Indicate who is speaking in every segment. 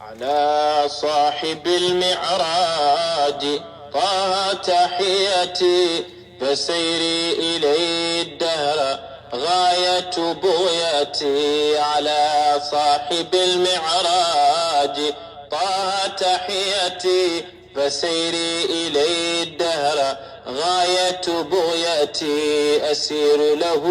Speaker 1: على صاحب المعراج طه تحيتي، فسيري إليه الدهر غاية بغيتي. على صاحب المعراج طه تحيتي، فسيري إليه الدهر غاية بغيتي. أسير له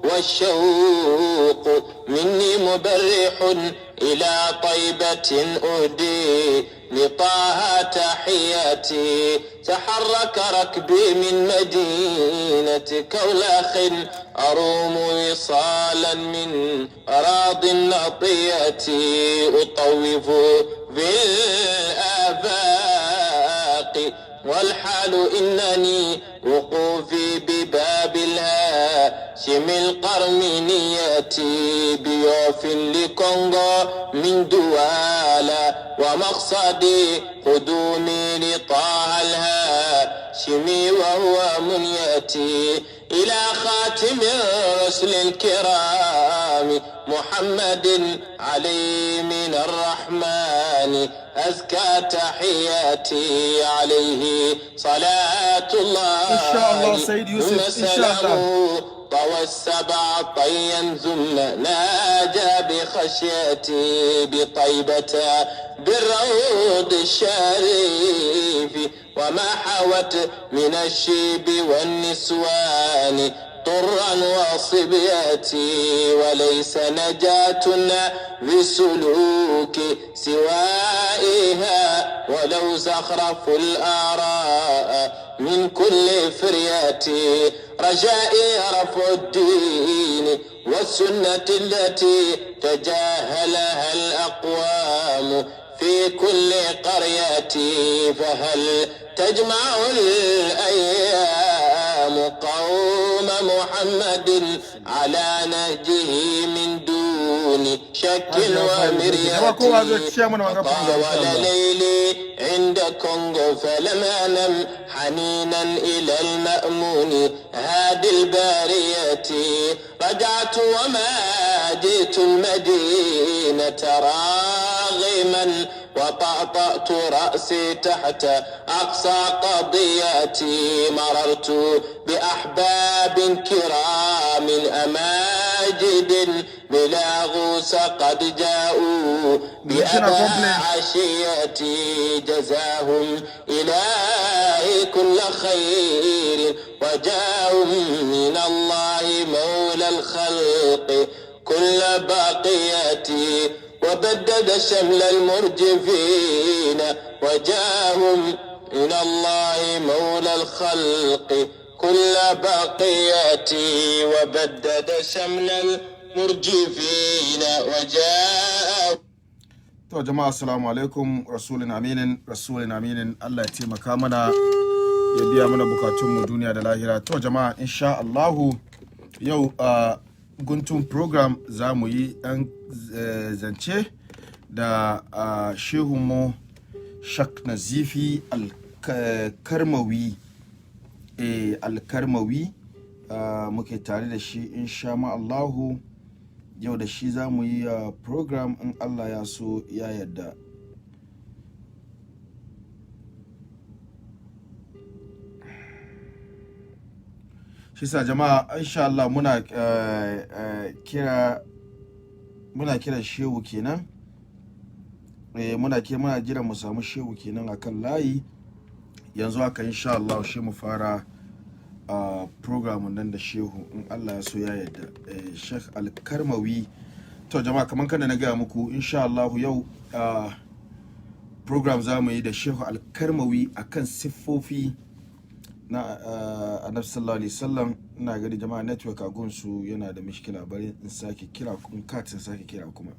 Speaker 1: والشوق مني مبرح إلى طيبة أهدي لطه تحياتي. تحرك ركبي من مدينة كولاخ أروم وصالا من أراض النطية. أطوف بالآفاق والحال إنني وقوفي بباب الهاشم القرمينية. بيوف لكونغو من دوالا ومقصدي قدومي لطه الهاشمي وهو منيتي. إلى خاتم الرسل الكرام محمد عليه من الرحمن أزكى تحياتي. عليه صلاة الله
Speaker 2: إن شاء الله سيد يوسف، إن شاء الله.
Speaker 1: طوى السبع طيا ثم ناجى بخشيتي بطيبة بالروض الشريف، وما حوت من الشيب والنسوان طرا وصبيتي. وليس نجاتنا بسلوك سوائها، ولو زخرف الآراء من كل فرياتي. رجائي رفع الدين والسنة التي تجاهلها الأقوام في كل قريتي. فهل تجمع الأيام قوم محمد على نهجه من دون شك ومرية. طاول ليلي عند كونغو فلم أنم حنينا إلى المأمون هادي البارية. رجعت وما جئت المدينة راغما، وطأطأت رأسي تحت أقصى قضياتي. مررت بأحباب كرام أماجد بلاغوس قد جاءوا بأبا عشيتي. جزاهم إلهي كل خير وجاءهم من الله مولى الخلق كل باقيتي. وبدد شمل المرجفين وجاءهم من الله مولى الخلق كل بقيتي. وبدد شمل المرجفين وجاءهم.
Speaker 2: To jama'a assalamu alaikum, rasulun aminin Allah ya taimaka mana ya biya mana bukatun mu duniya da lahira. To jama'a insha Allahu yau guntun program za mu yi ɗan zance da shehun mu Shak Nazifi Alkarmawi muke tare da shi insha Allahu. Yau da shi za mu yi program in Allah ya so ya yarda. Shi sa jama'a insha Allah muna kira shehu kenan. Muna jira mu samu shehu kenan akan layi. Yanzu haka insha Allah shi mu fara program nan da shehu in Allah ya so ya yarda. Sheikh Alkarmawi. To jama'a kaman kana na gaya muku insha Allah yau program za mu yi da Sheikh Alkarmawi akan siffofi na Annabi sallallahu alaihi wasallam. Ina gani jama'a network a gunsu yana da mishkila, bari in sake kira in katin sake kira kuma.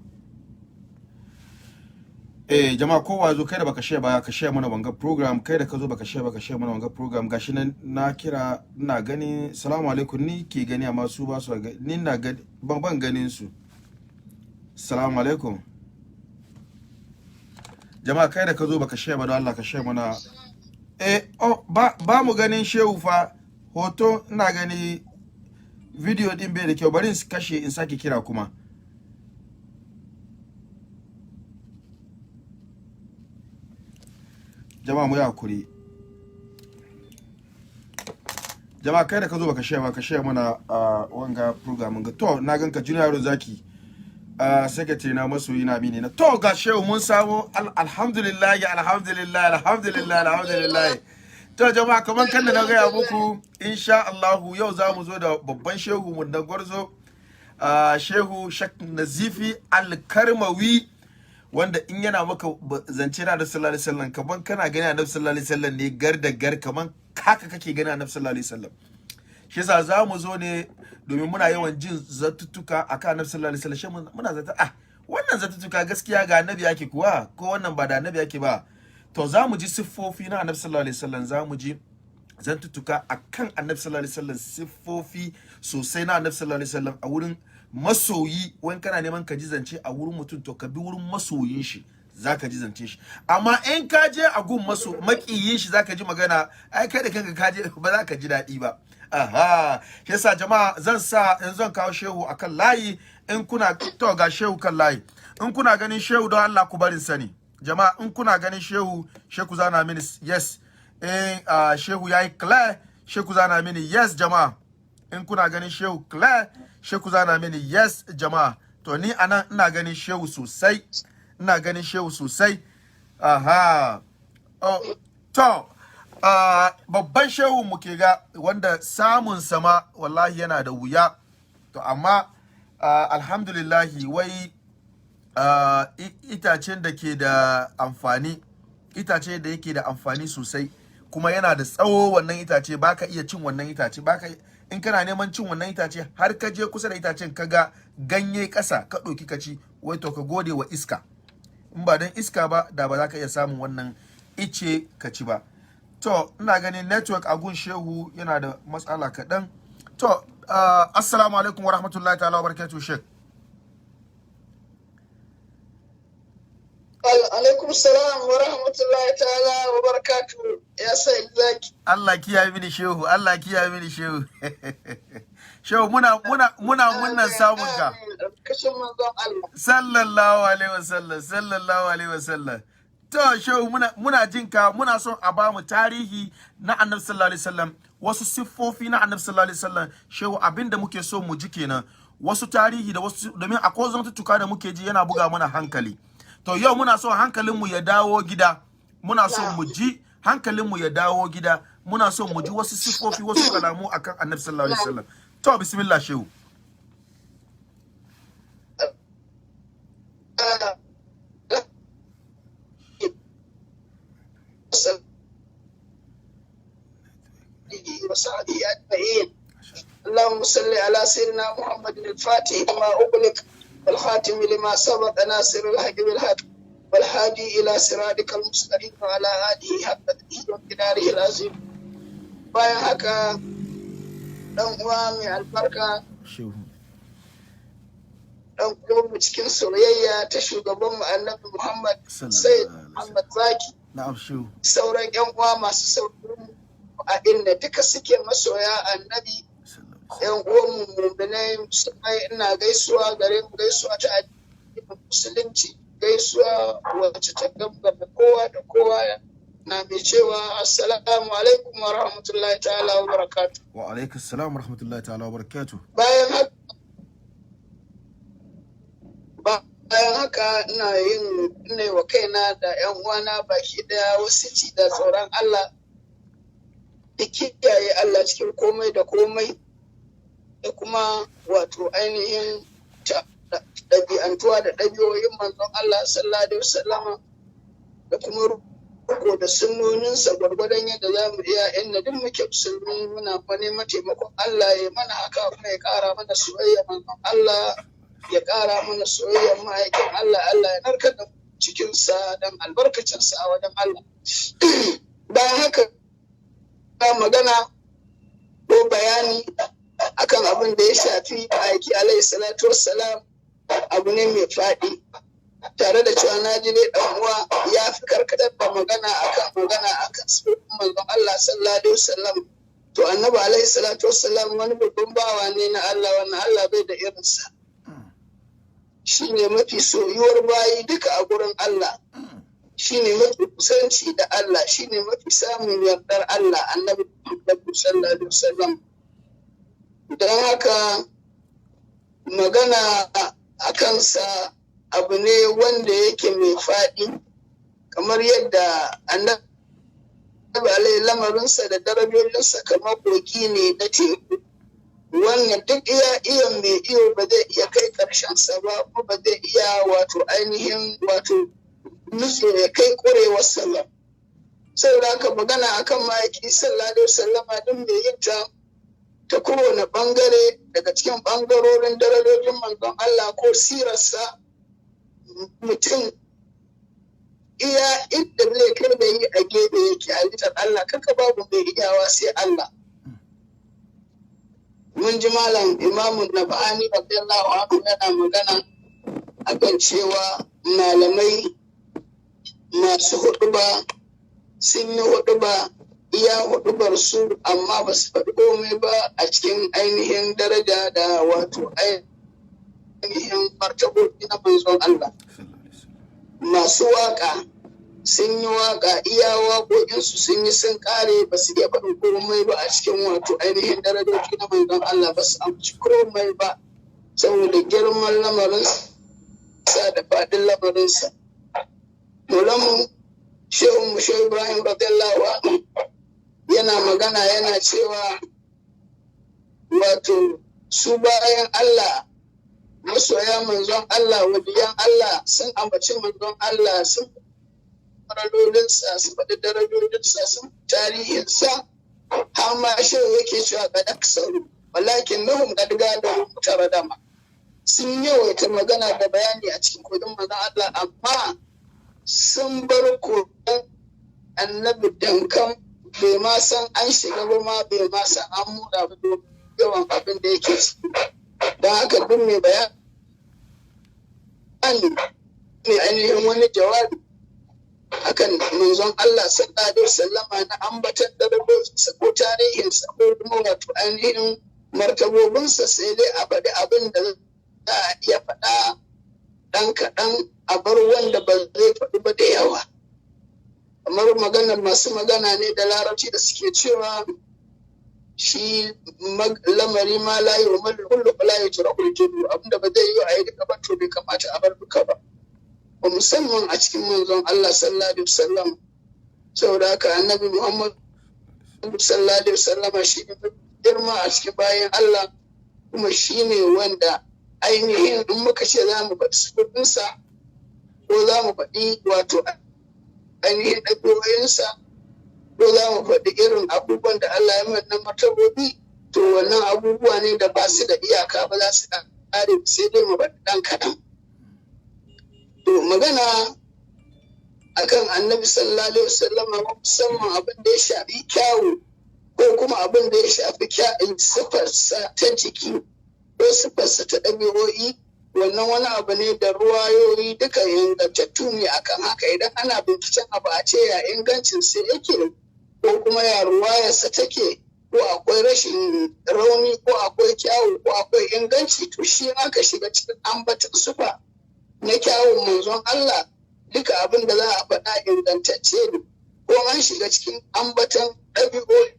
Speaker 2: Jama'a kowa zo, kai da baka share ba ka share mana wanga program, kai da ka zo baka share mana wanga program. Gashi nan na kira ina gani assalamu alaikum, ni ke gani amma su ba su gani, ni na gani ban ganin su. Assalamu alaikum jama'a, kai da ka zo baka share ba don Allah ka share mana. Ba mu ganin shehu fa, hoto ina gani, video din bai da kyau, bari in kashe in sake kira kuma. jama'a mu yi hakuri. Jama'a kai da ka zo baka share mana wanga program ga to na ganka Junior Zaki secretary na masoyi na mini na to ga shehu mun samu alhamdulillah to jama'a kaman kan da na gaya muku insha Allah yau za mu zo da babban shehu mun da gwarzo shehu Shak Nazifi Al-Karmawi wanda in yana maka zance na da sallallahu alaihi wasallam kaman kana gani Annabi sallallahu alaihi wasallam ne gar da gar kaman haka kake gani Annabi sallallahu alaihi wasallam. Shi yasa za mu zo ne domin muna yawan jin zatuttuka akan Annabi sallallahu alaihi wasallam muna zata wannan zatuttuka gaskiya ga Annabi yake kuwa ko wannan ba da Annabi yake ba. To za mu ji siffofi na Annabi sallallahu alaihi wasallam, za mu ji zantuttuka akan Annabi sallallahu alaihi wasallam, siffofi sosai na Annabi sallallahu alaihi wasallam a wurin masoyi. Wani kana neman ka ji zance a wurin mutum to ka bi wurin masoyin shi zaka ji zance shi, amma in ka je a gun makiyin shi zaka ji magana ai kai da kanka ka je ba za ka ji daɗi ba. Aha, shi yasa jama'a zan kawo shehu akan layi. In kuna to ga shehu kan layi, in kuna ganin shehu don Allah ku barin sani jama'a. In kuna ganin shehu zana mini yes, shehu yayi clear, shehu zana mini yes jama'a. In kuna ganin shehu clear, shehu zana mini yes jama'a. To ni anan ina ganin shehu sosai, aha. Oh, to babban shehu muke ga wanda samun sama wallahi yana da wuya. To amma alhamdulillahi wai itacen da ke da amfani, itace da yake da amfani sosai kuma yana da tsawo. Wannan itace baka iya cin wannan itace, in kana neman cin wannan itace har ka je kusa da itacen kaga ganye ƙasa ka ɗauki ka ci, wai to ka gode wa iska. In ba dan iska ba da ba za ka iya samun wannan ice ka ci ba. To ina ganin network a gun shehu yana da matsala kaɗan. To assalamu alaikum wa rahmatullahi ta'ala wa barakatuhu Sheikh.
Speaker 3: Alaikum salam wa rahmatullahi ta'ala wa barakatuhu ya sai zaki.
Speaker 2: Allah kiyaye mini shehu, Allah kiyaye mini shehu. Shehu muna samun ka.
Speaker 3: Kashin manzon Allah.
Speaker 2: Sallallahu alaihi wasallam. To shehu muna jin ka, muna son a ba mu tarihi na Annabi sallallahu alaihi wasallam, wasu siffofi na Annabi sallallahu alaihi wasallam. Shehu abinda muke so mu ji kenan, wasu tarihi da wasu, domin akwai zantuttuka da muke ji yana buga mana hankali. To yau muna so hankalinmu ya dawo gida, muna so mu ji hankalinmu ya dawo gida, muna so mu ji wasu siffofi, wasu kalamu akan Annabi sallallahu alaihi wasallam. To bismillah shehu.
Speaker 3: وصحبه أجمعين. اللهم صل على سيدنا محمد الفاتح لما أغلق والخاتم لما سبق ناصر الحق بالحق والهادي إلى صراطك المستقيم وعلى آله حق قدره ومقداره العظيم. bayan haka dan uwa mai albarka dan uwa cikin soyayya ta shugaban mu Annabi Muhammad Sayyid Muhammad Zaki, sauran yan uwa masu sauraron a inda duka suke masoya Annabi, yan uwan mu mu'minai musulmai, ina gaisuwa gare mu, gaisuwa ta addinin musulunci, gaisuwa wacce ta gaba kowa da kowa, na mai cewa assalamu alaikum wa rahmatullahi ta'ala wa barakatuh.
Speaker 2: Wa alaikum assalam wa rahmatullahi ta'ala wa barakatuh.
Speaker 3: Bayan haka ina wa kaina da yan uwana baki daya wasiti da tsoron Allah, da kiyaye Allah cikin komai da komai, da kuma wato ainihin ɗabi'antuwa da ɗabi'o'in manzon Allah sallallahu alaihi wasallama, da kuma ko da sunnoninsa gwargwadon yadda za mu iya, inda duk muke musulmi muna neman taimakon Allah ya mana haka, kuma ya ƙara mana soyayya manzon Allah, ya ƙara mana soyayyar ma'aikin Allah, Allah ya narkar da cikinsa don albarkacinsa a wajen Allah. Bayan haka magana ko bayani akan abin da ya shafi ma'aiki alaihi salatu wassalam abu ne mai faɗi, tare da cewa na ji ne dan uwa ya fi karkatar da magana akan sunan manzon Allah sallallahu alaihi wasallam. To annabi alaihi salatu wassalam wani babban bawa ne na Allah, wannan Allah bai da irinsa, shi ne mafi soyuwar bayi duka a gurin Allah, shine mafi kusanci da Allah, shine mafi samun yardar Allah, annabi Muhammad sallallahu alaihi wasallam. Don haka magana a kansa abu ne wanda yake mai faɗi, kamar yadda annabi alaihi lamarinsa da darajojinsa kamar kogi ne na teku. Wannan duk iya mai iyo ba zai iya kai ƙarshensa ba, ko ba zai iya ainihin nutse ya kai ƙurewarsa ba. Saboda haka magana akan ma'aiki sallallahu alaihi wasallama din mai yin ta kowane ɓangare daga cikin ɓangarorin darajojin manzon Allah ko sirarsa, mutum iya inda zai kai da yi a gefe yake halittar Allah, kaka babu mai iyawa sai Allah. Mun ji malam imamun Nabhani radiyallahu anhu yana magana akan cewa malamai masu huɗuba sun yi huɗuba iya huɗubar su, amma ba su faɗi komai ba a cikin ainihin daraja da ainihin martabobi na manzon Allah. Masu waƙa sun yi waƙa iya waƙoƙinsu sun yi sun ƙare, ba su iya faɗin komai ba a cikin ainihin darajoji na manzon Allah, ba su amci komai ba saboda girman lamarinsa da faɗin lamarinsa. Mulamu Shehu Shehu Ibrahim radiyallahu anhu yana magana yana cewa su bayan Allah, masoya manzon Allah, waliyan Allah sun ambaci manzon Allah, sun darajolinsa, sun faɗi darajojinsa, sun tarihinsa, har ma shehu yake cewa ga daksaru walakin nahum qad gadaru mutaradama. Sun yawaita magana da bayani a cikin kodin manzon Allah, amma sun bar kodin annabi dankan, bai ma san an shiga ba ma, bai ma san an muda ba yawan abin da yake ciki. Don haka duk mai bayani mai ainihin wani jawabi akan manzon Allah sallallahu alaihi wasallama na ambatan darajojinsa ko tarihinsa ko kuma ainihin martabobinsa, sai dai a faɗi abin da za a iya faɗa ɗan kaɗan, a bar wanda ba zai faɗi ba da yawa. Kamar maganar masu magana ne da larabci da suke cewa shi lamari ma la yu'mal kullu la yujra'ul julu, abinda ba zai yi a yi duka ba to bai kamata a bar duka ba, musamman a cikin manzon Allah sallallahu alaihi wasallam. Saboda haka annabi Muhammad sallallahu alaihi wasallam shi ne girma a cikin bayan Allah, kuma shi ne wanda ainihin in muka ce za mu faɗi sifofinsa ko za mu faɗi ainihin ɗabi'o'insa ko za mu faɗi irin abubuwan da Allah ya mana martabobi, to wannan abubuwa ne da ba su da iyaka, ba za su ƙare, sai dai mu faɗi ɗan kaɗan. To magana akan annabi sallallahu alaihi wasallama, musamman abin da ya shafi kyawu ko kuma abin da ya shafi sifarsa ta jiki ko sifarsa ta ɗabi'o'i, wannan wani abu ne da ruwayoyi duka ingantattu ne akan haka. Idan ana binciken abu a ce ya ingancin sai yake ko kuma ya ruwayarsa take, ko akwai rashin rauni ko akwai kyawu ko akwai inganci, to shi aka shiga cikin ambatan sufa na kyawun manzon Allah, duka abin da za a faɗa ingantacce ne. Ko an shiga cikin ambatan ɗabi'o'i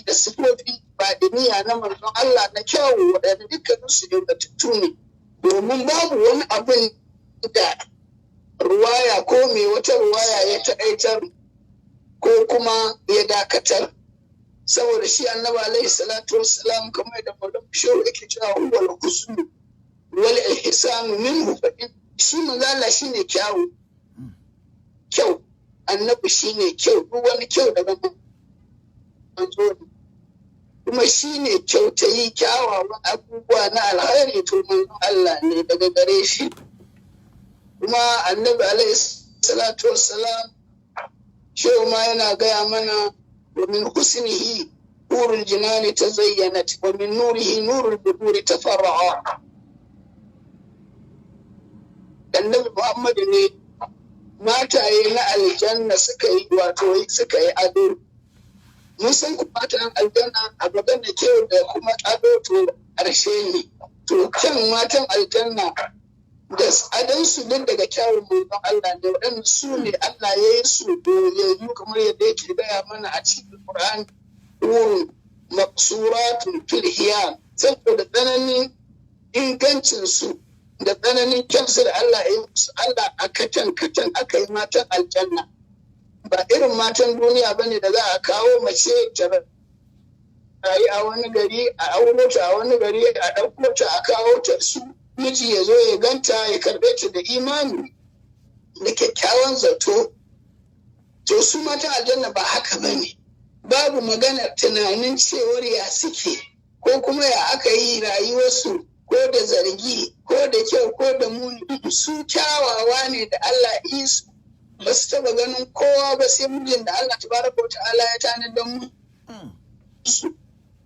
Speaker 3: da sifofi baɗiniya na manzon Allah na kyawu, waɗanda dukkaninsu ingantattu ne, domin babu wani abin da ruwaya ko mai wata ruwaya ya taƙaitar ko kuma ya dakatar. Saboda shi annabi alaihi salatu wassalam, kamar da Maulana Shehu yake cewa huwal husnu wal ihsanu minhu, fa shi manzo Allah shine kyawu, kyau annabi shine kyau, duk wani kyau daga manzo ne, kuma shine kyautayi kyawawan abubuwa na alkhairi, to manzo Allah ne daga gare shi. Kuma annabi alaihi salatu wassalam shehu ma yana gaya mana wa min husnihi nurul jinani tazayyanat wa min nurihi nurul buduri tafarra'a. Annabi Muhammad ne mataye na aljanna suka yi ado. Mun san ku matan aljanna a magana kyau da kuma ado to ƙarshe ne. To kyan matan aljanna da adan su din daga kyawun manzon Allah da waɗanda su ne Allah ya yi su doyayyu kamar yadda yake gaya mana a cikin Qur'an wurin maksuratun fil hiyan saboda tsananin ingancin su da tsananin kyansu da Allah ya yi musu. Allah a katan aka yi matan aljanna ba irin matan duniya bane da za a kawo mace ta rayu a wani gari a auro ta a wani gari a ɗauko ta a kawo ta su miji ya zo ya ganta ya karɓe ta da imani da kyakkyawan zato. To su matan aljanna ba haka bane, babu maganar tunanin cewar ya suke ko kuma ya aka yi rayuwarsu ko da zargi ko da kyau ko da muni. Su kyawawa ne da Allah isu ba su taba ganin kowa ba sai mijin da Allah tabaraka ta'ala ya tanadar mu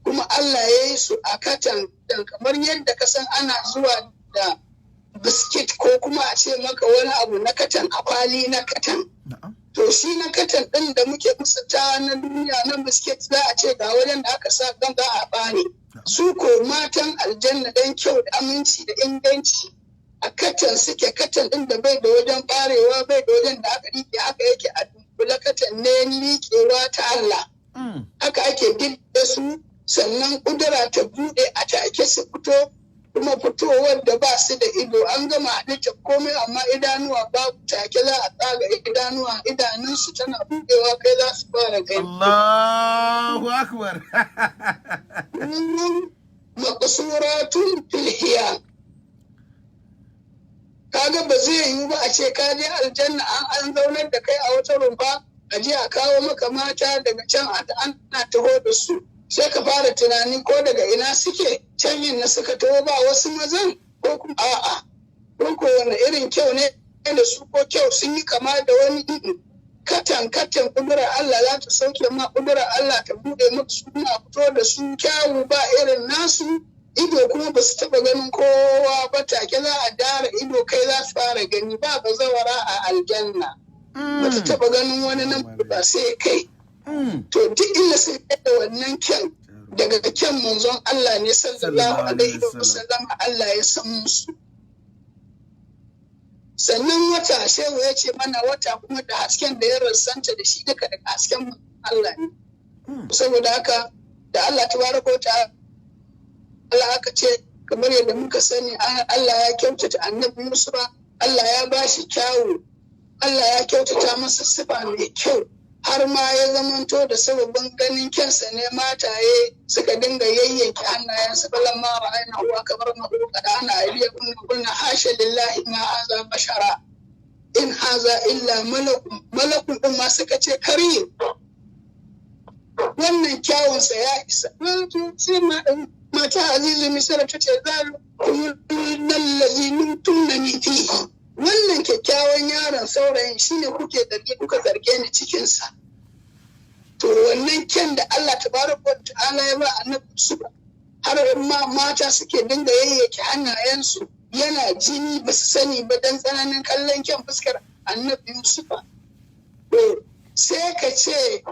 Speaker 3: kuma Allah ya yi su a katan kamar yadda ka san ana zuwa da biskit ko kuma a ce maka wani abu na katan a kwali na katan. To shi na katan ɗin da muke musata na duniya na biskit za a ce ga wajen da aka sa ganga a bani. Su ko matan aljanna dan kyau da aminci da inganci a katan suke, katan ɗin da bai da wajen ɓarewa bai da wajen da aka rike haka yake a dunkule, katan ne liƙewa ta Allah. Haka ake gidda su sannan ƙudura ta buɗe a take su fito kuma fitowar da ba su da ido an gama halitta komai amma idanuwa babu, take za a tsaga idanuwa idanunsu tana buɗewa kai za su fara gani.
Speaker 2: Allahu akbar.
Speaker 3: Maqsuratun fil hiyan. Kaga ba zai yiwu ba a ce ka je aljanna an zaunar da kai a wata rumfa a je a kawo maka mata daga can ana taho da su. Sai ka fara tunani ko daga ina suke can yin na suka taho ba wasu mazan ko kuma a'a ko wani irin kyau ne da su ko kyau sun yi kama da wani katan kudurar Allah za ta sauke ma kudurar Allah ta bude maka suna fito da su kyawu ba irin nasu ido kuma ba su taba ganin kowa ba take za a dara ido kai za su fara gani ba zawara a aljanna ba ta taba ganin wani nan ba sai kai. To duk inda sun da wannan kyan daga kyan manzon Allah ne sallallahu alaihi wa sallam Allah ya san musu. Sannan wata shehu ya ce mana wata kuma da hasken da ya rassanta da shi duka daga hasken Allah ne. Saboda haka da Allah tabaraka wa ta'ala Allah aka ce kamar yadda muka sani Allah ya kyautata annabi Yusuf, Allah ya bashi kyawu, Allah ya kyautata masa sifa mai kyau. Har ma ya zamanto da sababin ganin kyansa ne mataye suka dinga yayyanke hannayensu balan ma ra'ayna huwa kamar mahuka da ana aliya kunna hasha lillahi ma haza bashara in haza illa malakun din ma suka ce karim wannan kyawunsa ya isa. Sai mata azizu misra ta ce lallazi tunani fi wannan kyakkyawan yaron saurayin shine kuka zarge ni cikinsa. To wannan kyan da Allah tabaraka wa ta'ala ya ba annabi su har ma mata suke dinga yayyake hannayensu yana jini ba su sani ba dan tsananin kallon kyan fuskar annabi Yusufa. To sai ka ce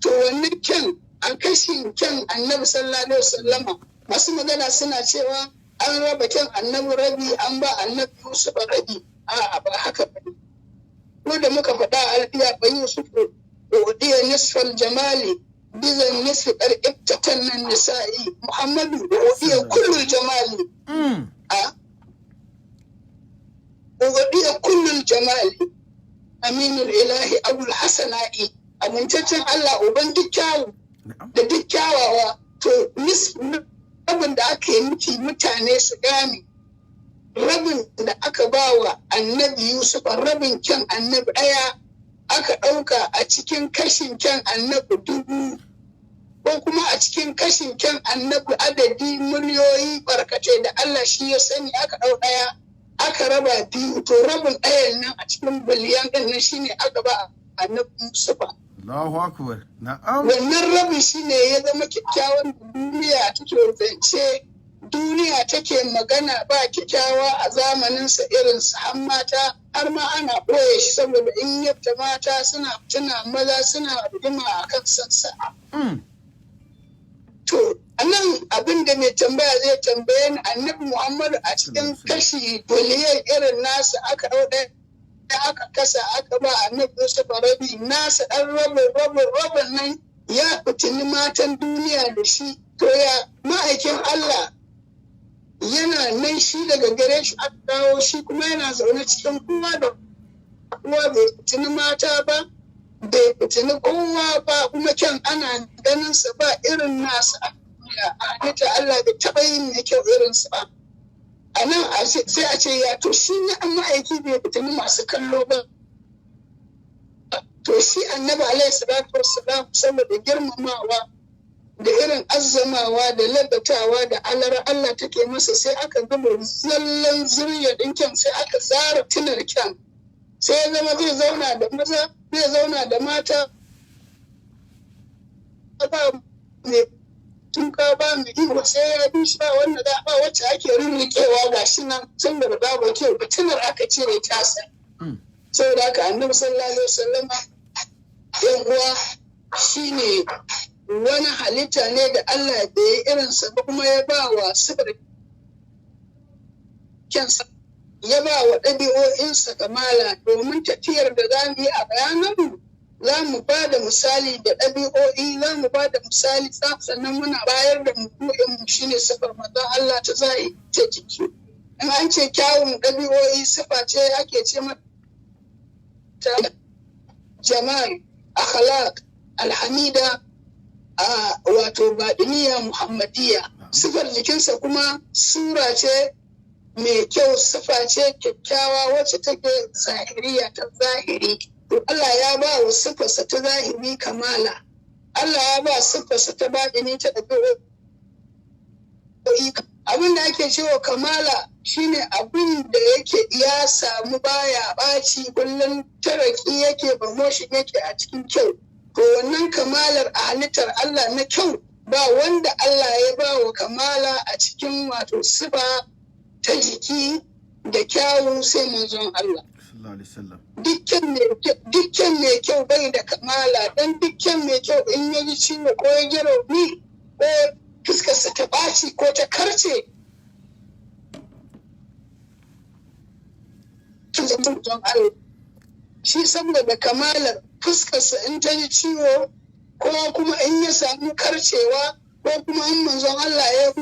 Speaker 3: to wannan kyan an kashin kyan annabi sallallahu alaihi wasallama masu magana suna cewa an raba kyan annabi rabi an ba annabi Yusufa rabi. A'a ba haka ba ne. Ko da muka faɗa alfiya ba Yusuf udiya nisfal jamali bizan nisfi ibtatan nan nisa'i Muhammadu udiya kullul jamali. Udiya kullul jamali aminul ilahi abul hasana'i amintaccen Allah uban duk kyawu da duk kyawawa. To abin da aka yi nufi mutane su gane rabin da aka ba wa annabi Yusuf rabin kyan annabi ɗaya aka ɗauka a cikin kashin kyan annabi 1000 ko kuma a cikin kashin kyan annabi adadi miliyoyi barkatai da Allah shi ya sani aka ɗau ɗaya aka raba biyu. To rabin ɗayan nan a cikin biliyan ɗin nan shine aka ba annabi Yusuf.
Speaker 2: Allahu akbar. Na'am.
Speaker 3: Wannan rabin shine ya zama kyakkyawan duniya take zance. Duniya take magana ba kyakkyawa a zamaninsa irin su har mata har ma ana ɓoye shi saboda in yadda mata suna maza suna rigima a kan sansa. To a nan abin da mai tambaya zai tambaye ni annabi Muhammadu a cikin kashi biliyan irin nasa aka ɗauɗe aka kasa aka ba annabi Yusuf rabi nasa ɗan rabin nan ya fitini matan duniya da shi to ya ma'aikin Allah yana nan shi daga gare shi aka kawo shi kuma yana zaune cikin kowa da kowa bai fitini mata ba bai fitini kowa ba kuma kyan ana ganin sa ba irin nasa a halitta Allah bai taɓa yin mai kyau irinsa ba a nan sai a ce ya to shi ne an ma'aiki bai fitini masu kallo ba to shi annabi alaihi salatu wassalam saboda girmamawa da irin azzamawa da labbatawa da alar Allah take masa sai aka gama zallan zuriya ɗinkin sai aka zara tunar kyan sai ya zama zai zauna da maza zai zauna da mata ba mai tuka ba mai iwa sai ya bi shi ba wanda da ba wacce ake rirrikewa ga shi nan sun da babu kyau da tunar aka cire tasa saboda haka annabi sallallahu alaihi wasallam yan uwa shine wani halitta ne da Allah da ya irinsa ba kuma ya ba wa sifar kyansa ya ba wa ɗabi'o'insa kamala domin tafiyar da za mu yi a bayananmu za mu ba da misali da ɗabi'o'i za mu ba da misali sannan muna bayar da mutu'inmu shi ne sifar mazan Allah ta zai ta jiki in an ce kyawun ɗabi'o'i sifa ce ake ce mata jama'i akhlaq alhamida wato baɗiniya muhammadiyya sifar jikinsa kuma sura ce mai kyau sifa ce kyakkyawa wacce take zahiriya ta zahiri to Allah ya ba wa sifarsa ta zahiri kamala Allah ya ba sifarsa ta baɗini ta ɗabi'o'i abin da ake cewa kamala shine abin da yake ya samu baya ɓaci kullum taraki yake promotion yake a cikin kyau to wannan kamalar a halittar Allah na kyau ba wanda Allah ya ba wa kamala a cikin wato sifa ta jiki da kyawu sai manzon Allah. Dukkan mai kyau bai da kamala don dukkan mai kyau in ya ji ciwo ko ya ji rauni ko fuskarsa ta ɓaci ko ta karce. Shi saboda kamalar fuskarsa in ta ji ciwo ko kuma in ya samu karcewa ko kuma in manzon Allah ya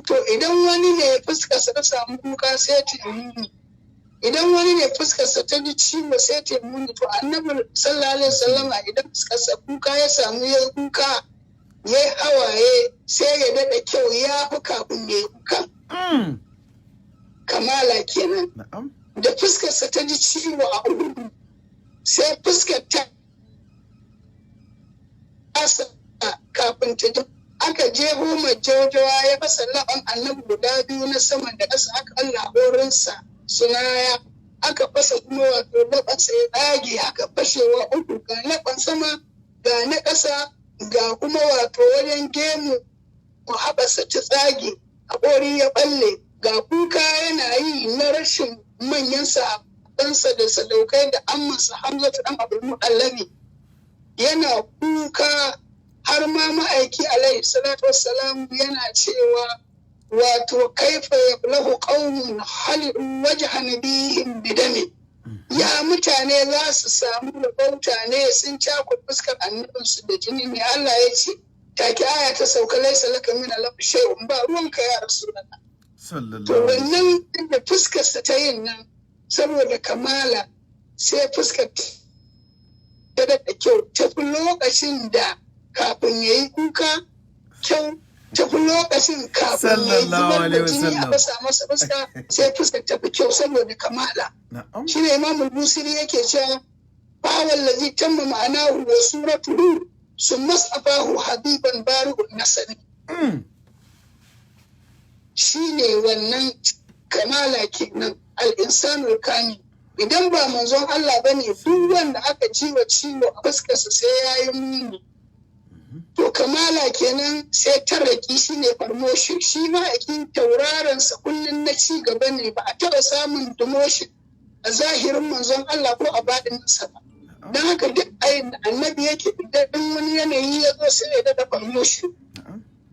Speaker 3: to idan wani ne fuskarsa ta samu kuka sai ta muni idan wani ne fuskarsa ta ji ciwo sai ta muni to annabi sallallahu alaihi wasallam idan fuskarsa kuka ya samu ya kuka ya hawaye sai ya dada kyau ya fi kafin ya kuka kamala kenan da fuskarsa ta ji ciwo a uku sai fuskar ta asa kafin ta ji aka jeho majojowa ya fasa laɓan annabi guda biyu na saman da ƙasa aka Allah horinsa sunaya aka fasa kuma wato laɓansa ya ɗage aka fashewa uku ga laɓan sama ga na ƙasa ga kuma wato wajen gemu haɓarsa ta tsage haƙori ya ɓalle ga kuka yana yi na rashin manyan sahabbansa da sadaukai da ammansa Hamzatu ɗan Abdul Muɗallabi yana kuka har ma ma'aiki alaihi salatu wassalam yana cewa wato kaifa yablahu qaumun halin wajha nabihim bidami ya mutane za su samu rabauta ne sun cakuɗa fuskar annabinsu da jini ne Allah ya ce take aya ta sauka laisa laka min al-amri shay'un ba ruwanka ya rasulullah to wannan da fuskarsa ta yin nan saboda kamala sai fuskar ta da kyau tafi lokacin da kafin ya yi kuka kyau tafi lokacin kafin ya yi zubar da jini a fasa masa fuska sai fuskar tafi kyau saboda kamala shi ne imam busiri yake cewa bawan lazi tamma ma'anahu wa suratuhu sun masafahu habiban bari'un nasari shi ne wannan kamala kenan al'insanul kamil idan ba manzon Allah bane duk wanda aka ji wa ciwo a fuskarsa sai ya yi muni to kamala kenan sai tarraki shi ne promotion shi ma akin tauraronsa kullum na ci gaba ne ba a taɓa samun demotion a zahirin manzon Allah ko a baɗininsa ba don haka duk ayin da annabi yake idan wani yanayi ya zo sai ya daɗa promotion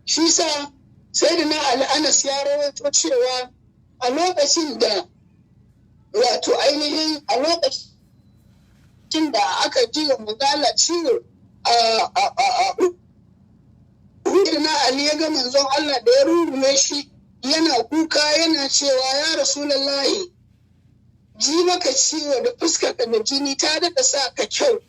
Speaker 3: shi sa sai da na Anas ya rawaito cewa a lokacin da wato ainihin a lokacin da aka ji wa magana ciwo na Ali ya ga manzon Allah da ya rungume shi yana kuka yana cewa ya Rasulullahi ji maka ciwo da fuskarka da jini ta daɗa sa ka kyau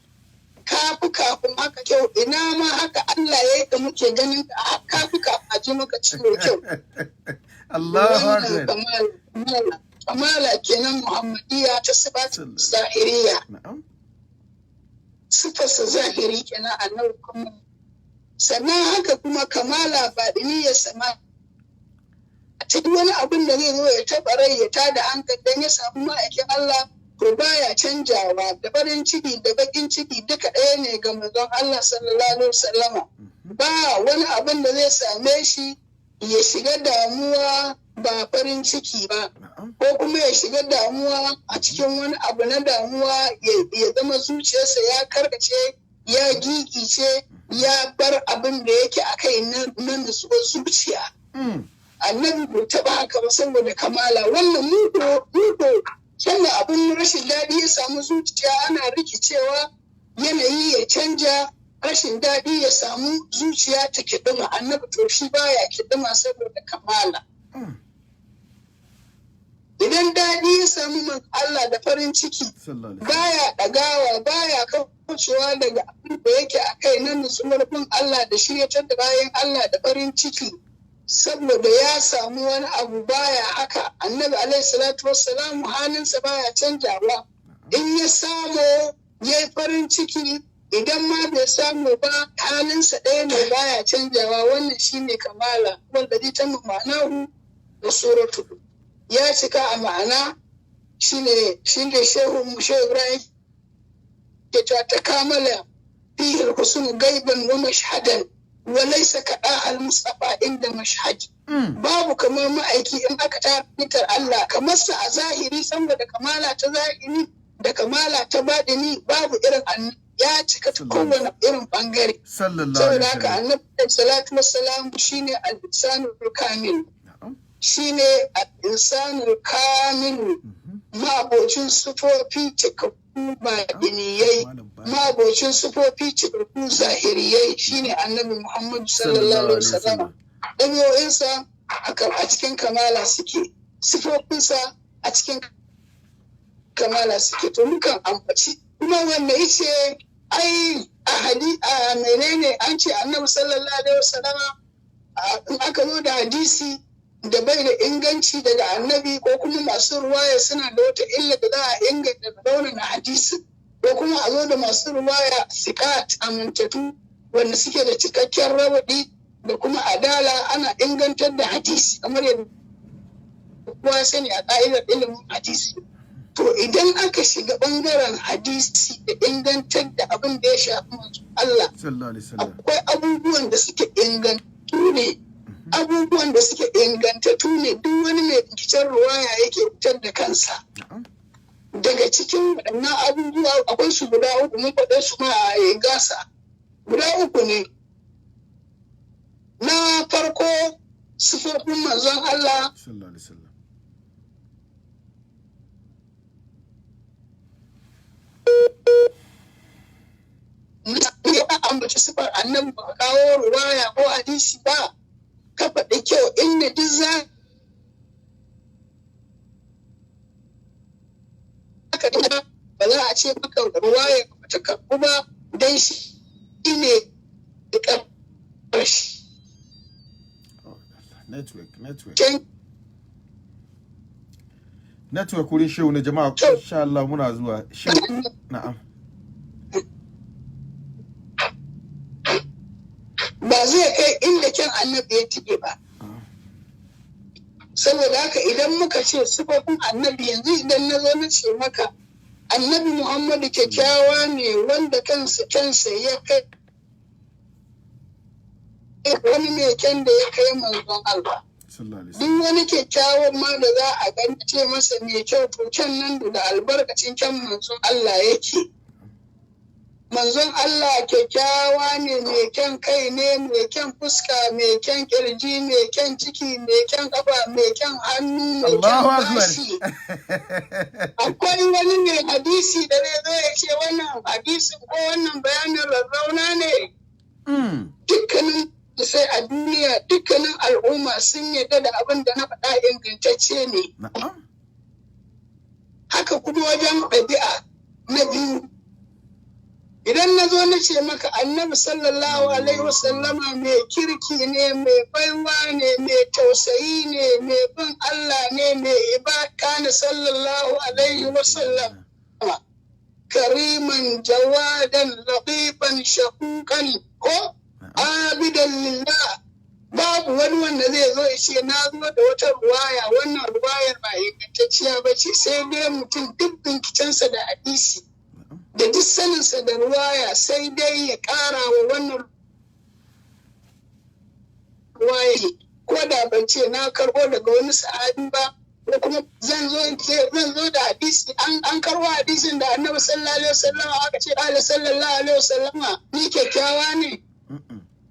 Speaker 3: kafi kafin haka kyau ina ma haka Allah ya yi da muke ganin ka kafi kafin a ji maka ciwo kyau.
Speaker 2: Allahu Akbar.
Speaker 3: Kamala kenan Muhammadiyya ta sifatun zahiriya. Sifarsa zahiri kenan annabi kuma. Sannan haka kuma kamala baɗiniyar sama. A cikin wani abin da zai zo ya taɓa rai ya tada hankali don ya samu ma'aikin Allah to baya canjawa da farin ciki da bakin ciki duka ɗaya ne ga manzon Allah sallallahu alaihi wasallama. Ba wani abin da zai same shi ya shiga damuwa ba farin ciki ba ko kuma ya shiga damuwa a cikin wani abu na damuwa ya zama zuciyarsa ya karkace ya gigice ya bar abin da yake a kai na nutsuwar zuciya. Annabi bai taɓa haka ba saboda kamala wannan mudo sannan abin rashin daɗi ya samu zuciya ana rikicewa yanayi ya canja rashin daɗi ya samu zuciya ta kiɗima annabi to shi baya kiɗima saboda kamala. Idan daɗi ya samu man Allah da farin ciki baya ɗagawa baya kaucewa daga abin da yake a kai na nutsuwar bin Allah da shiryatar da bayan Allah da farin ciki saboda ya samu wani abu baya haka annabi alaihi salatu wassalamu halinsa baya canjawa in ya samu ya yi farin ciki idan ma bai samu ba halinsa ɗaya ne baya canjawa wannan shine kamala wanda zai ta ma'anahu da suratu ya cika a ma'ana shine shehu Ibrahim ke cewa ta kamala fihil husnu gaiban wa mashhadan wa laysa kaɗa al-mustafa inda mashhadi babu kamar ma'aiki in aka tabbatar Allah kamar sa a zahiri saboda kamala ta zahiri da kamala ta baɗini babu irin annabi ya cika ta kowane irin bangare saboda haka annabi salatu wassalam shine al-insanul kamil shine al-insanul kamil ma'abocin sufofi cikakku baɗiniyai ma'abocin sufofi cikakku zahiriyai shine annabi Muhammadu sallallahu alaihi wasallam ɗabi'o'insa a cikin kamala suke sifofinsa a cikin kamala suke to mukan ambaci kuma wanda yace ai a menene an ce annabi sallallahu alaihi wasallam in aka zo da hadisi da bai da inganci daga annabi ko kuma masu ruwaya suna da wata illa da za a inganta da raunana hadisi ko kuma a zo da masu ruwaya sikat amintattu wanda suke da cikakken rawadi da kuma adala ana ingantar da hadisi kamar yadda kowa sani a ƙa'idar ilimin hadisi to idan aka shiga ɓangaren hadisi da ingantar da abin da ya shafi manzo Allah akwai abubuwan da suke ingantattu ne abubuwan da suke ingantattu ne duk wani mai rikicin ruwaya yake fitar da kansa daga cikin waɗannan abubuwa akwai su guda uku mun faɗe su ma a gasa guda uku ne na farko sifofin manzon Allah ya ambaci sifar annabi ba kawo ruwaya ko hadisi ba ka faɗi kyau inda duk za ka ba za a ce maka ruwaya ba ta karɓu ba don shi ne da ƙarfi.
Speaker 2: Network wurin shehu na jama'a insha Allah muna zuwa shehu na'am.
Speaker 3: Ba zai kai inda kyan annabi ya tike ba. Saboda haka idan muka ce sifofin annabi yanzu idan na zo na ce maka annabi Muhammadu kyakkyawa ne wanda kansa ya kai wani mai kyan da ya kai manzon Allah. Duk wani kyakkyawan ma da za a gani ce masa mai kyau to kyan nan da albarkacin kyan manzon Allah yake. manzon Allah kyakkyawa ne, mai kyan kai ne, mai kyan fuska, mai kyan kirji, mai kyan ciki, mai kyan kafa, mai kyan hannu, mai kyan gashi. Akwai wani mai hadisi da zai zo ya ce wannan hadisin ko wannan bayanin rarrauna ne. Dukkanin sai a duniya, dukkanin al'umma sun yarda da abin da na faɗa ingantacce ne. Haka kuma wajen ɗabi'a na biyu. Idan na zo na ce maka annabi sallallahu alaihi wasallama mai kirki ne, mai baiwa ne, mai tausayi ne, mai bin Allah ne, mai ibada ne sallallahu alaihi wasallam. Kariman jawadan latifan shakukan ko abidan lillah. Babu wani wanda zai zo ya ce na zo da wata ruwaya, wannan ruwayar ba ingantacciya ba ce, sai dai mutum duk bincikensa da hadisi da duk saninsa da ruwaya sai dai ya ƙara wa wannan ruwaya, ko da ban ce na karɓo daga wani sahabi ba, ko kuma zan zo da hadisi an karɓo hadisin da annabi sallallahu alaihi wasallam aka ce ala sallallahu alaihi wasallam ni kyakkyawa ne.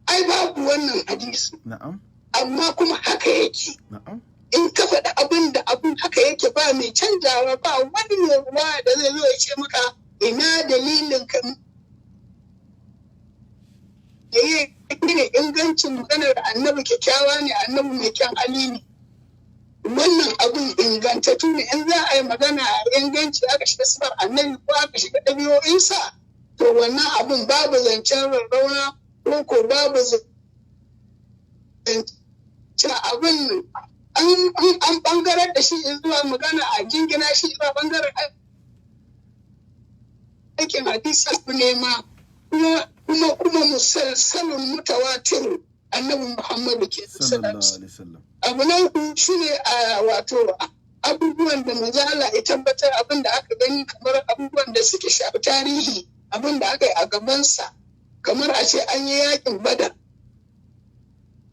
Speaker 3: Ai babu wannan hadisi. Amma kuma haka yake. In ka faɗi abin da abin haka yake ba mai canjawa, ba wani mai ruwa da zai zo ya ce maka ina dalilin ka yayi ne ingancin maganar annabi kyakkyawa ne, annabi mai kyan hali ne. Wannan abin ingantattu ne. In za a yi magana a inganci aka shiga sifar annabi ko aka shiga ɗabi'o'insa, to wannan abin babu zancen rarrauna ko babu zancen abin an ɓangarar da shi zuwa magana a jingina shi zuwa ɓangaren aikin hadisi ne ma kuma musalsalin mutawatir annabi Muhammadu ke sallallahu. Abu na uku shi ne wato abubuwan da manzala ya tabbatar, abin da aka gani kamar abubuwan da suke shafi tarihi, abin da aka yi a gabansa, kamar a ce an yi yakin Badar,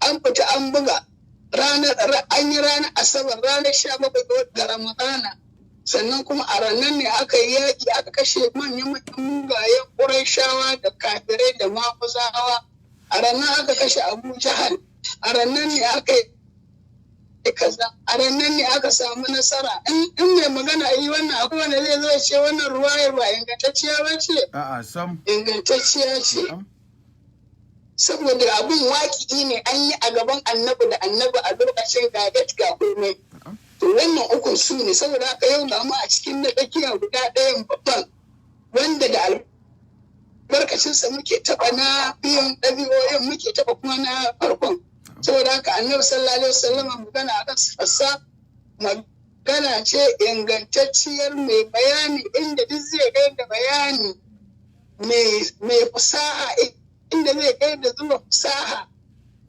Speaker 3: an fita an buga an yi ranar Asabar, ranar 17 ga Ramadana, sannan kuma a ranar ne aka yi yaƙi, aka kashe manyan mugayen Qurayshawa da kafirai da maguzawa. A ranar aka kashe Abu Jahal, a ranar ne aka yi kaza, a ranar ne aka samu nasara. In mai magana yi wannan abu wanda zai zo ya ce wannan ruwayar ba ingantacciya ba ce? Ingantacciya ce. Saboda abin waƙi ne, an yi a gaban annabi da annabi a lokacin gagat ga komai. To wannan ukun su ne, saboda haka yau na mu a cikin na tsakiya guda ɗayan babban wanda da albarkacinsa muke taɓa na biyun ɗabi'o'in, muke taɓa kuma na farkon. Saboda haka annabi sallallahu alaihi wasallam magana akan sifarsa magana ce ingantacciyar mai bayani, inda duk zai kai da bayani mai fasaha, inda zai kai da zuwa fasaha,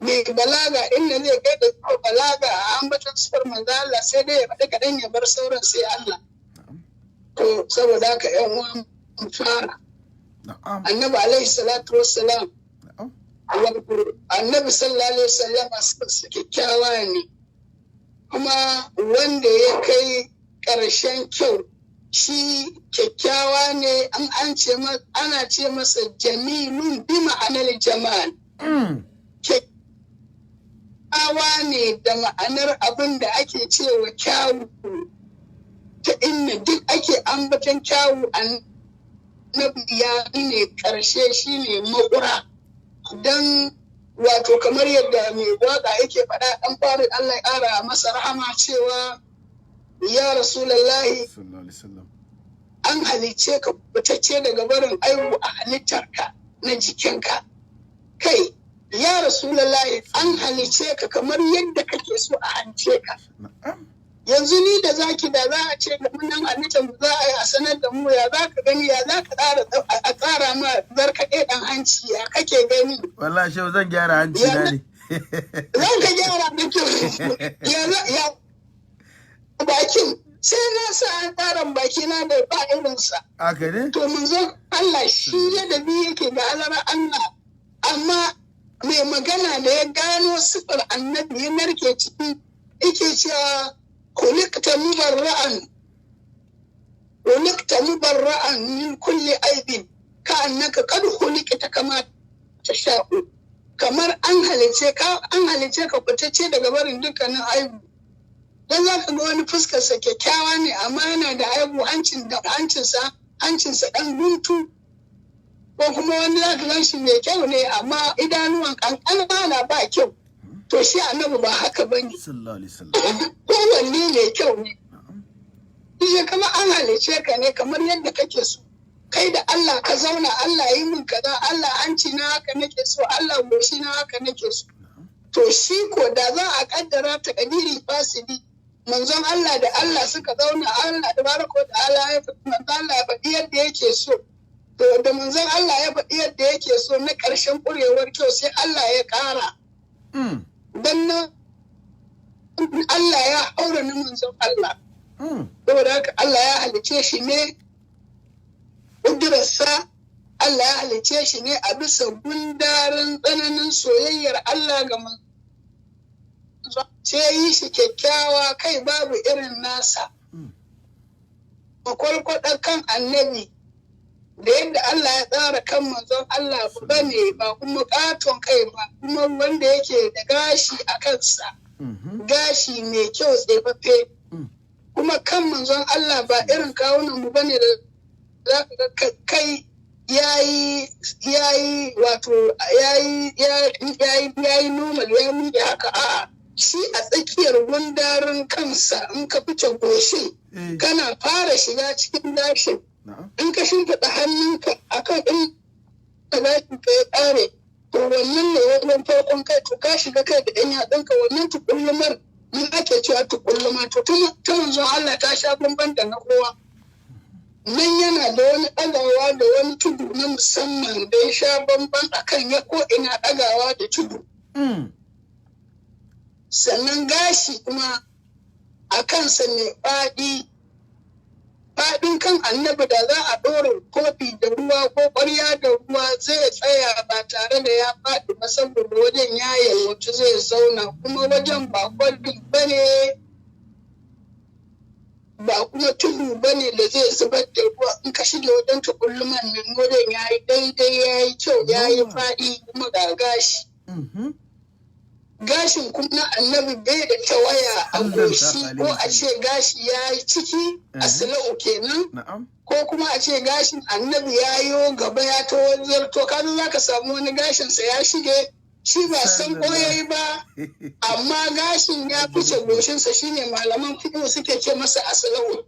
Speaker 3: mai balaga inda zai kai da zuwa balaga a ambaton sifar manzo Allah, sai dai ya faɗi kaɗan ya bar sauran sai Allah. To saboda haka ƴan uwan mu fara. Annabi alaihi salatu wassalam, annabi sallallahu alaihi wasallam su kyakkyawa ne, kuma wanda ya kai ƙarshen kyau shi kyakkyawa ne. Ana ce masa jamilun bi ma'anar jamal. Kyakkyawa ne da ma'anar abin da ake cewa kyawu, ta inda duk ake ambaton kyawu annabi ya ne ƙarshe, shi ne maƙura. Don wato kamar yadda mai waƙa yake faɗa, ɗan farin Allah ya ƙara masa rahama cewa ya Rasulallahi, an halicce ka fitacce daga barin aibu a halittarka na jikinka. Kai, ya Rasulallahi, an halicce ka kamar yadda kake so a halice ka. Yanzu ni da zaki da za a ce da munan halittar mu za a yi a sanar da mu, ya za ka gani, ya za ka a tsara ma zarkaɗe ɗan hanci, ya kake gani?
Speaker 2: Wallahi shehu zan gyara hanci na ne.
Speaker 3: Zan ka gyara da kyau. Ya bakin sai na sa an tsarin bakina da ba irinsa.
Speaker 2: Aka ne?
Speaker 3: To mun zo Allah shi yadda bi yake da alara Allah. Amma mai magana da ya gano sifar annabi ya narke ciki, yake cewa kulikta mubarra'an min kulli aibin ka annaka kad khuliqta kama tasha'u, kamar an halice ka fitacce daga barin dukkanin aibu. Dan za ka ga wani fuskarsa kyakkyawa ne amma yana da aibu, hancinsa ɗan guntu, ko kuma wani za ka gan shi mai kyau ne amma idanuwan ƙanƙana na ba kyau. To shi annabi ba haka ba ne. Kowanne mai kyau ne. Shi kama an halice ka ne kamar yadda kake so. Kai da Allah ka zauna, Allah yi min kaza, Allah hanci na haka nake so, Allah goshi na haka nake so. To shi ko da za a kaddara ta kadiri fasidi, manzon Allah da Allah suka zauna, Allah da baraka da Allah ya faɗi yadda yake so. To da manzon Allah ya faɗi yadda yake so na ƙarshen ƙurewar kyau sai Allah ya ƙara. Dan nan Allah ya haura na manzon Allah. Saboda haka Allah ya halice shi ne ƙudurarsa, Allah ya halice shi ne a bisa gundarin tsananin soyayyar Allah ga manzon. Sai yi shi kyakkyawa kai babu irin nasa. Makwalkwaɗar kan annabi da yadda Allah ya tsara kan manzon Allah ba ne, ba kuma ƙaton kai ba, kuma wanda yake da gashi a kansa, gashi mai kyau tsefaffe. Kuma kan manzon Allah ba irin kawunan mu bane da za ka ga kai yayi normal ya miƙe haka, a'a shi a tsakiyar gundarin kansa in ka fice goshi kana fara shiga cikin gashin. In ka shimfiɗa hannunka a kan in ka gashin ka ya ƙare, to wannan ne wajen farkon kai, to ka shiga kai da ɗan yatsunka, wannan tukullumar mun ake cewa tukulluma. To ta manzon Allah ta sha bamban da na kowa. Nan yana da wani ɗagawa da wani tudu na musamman da ya sha bamban akan ya ko ina ɗagawa da tudu. Sannan gashi kuma a kansa mai faɗin kan annabi da za a ɗora kofi da ruwa ko ƙwarya da ruwa zai tsaya ba tare da ya faɗi ba, saboda wajen ya yalwaci zai zauna, kuma wajen ba kwalbi ba ne ba kuma tudu ba ne da zai zubar da ruwa. In ka shige wajen tukulluman nan wajen ya yi daidai, ya yi kyau, ya yi faɗi, kuma ga gashi. Gashin kuma na annabi bai da tawaya a goshi, ko a ce gashi ya yi ciki a sila'u kenan, ko kuma a ce gashin annabi ya yi gaba ya ta wajen to kanu za ka samu wani gashinsa ya shige shi ba san koyayi ba, amma gashin ya fice goshinsa, shine malaman fiƙo suke ce masa a sila'u.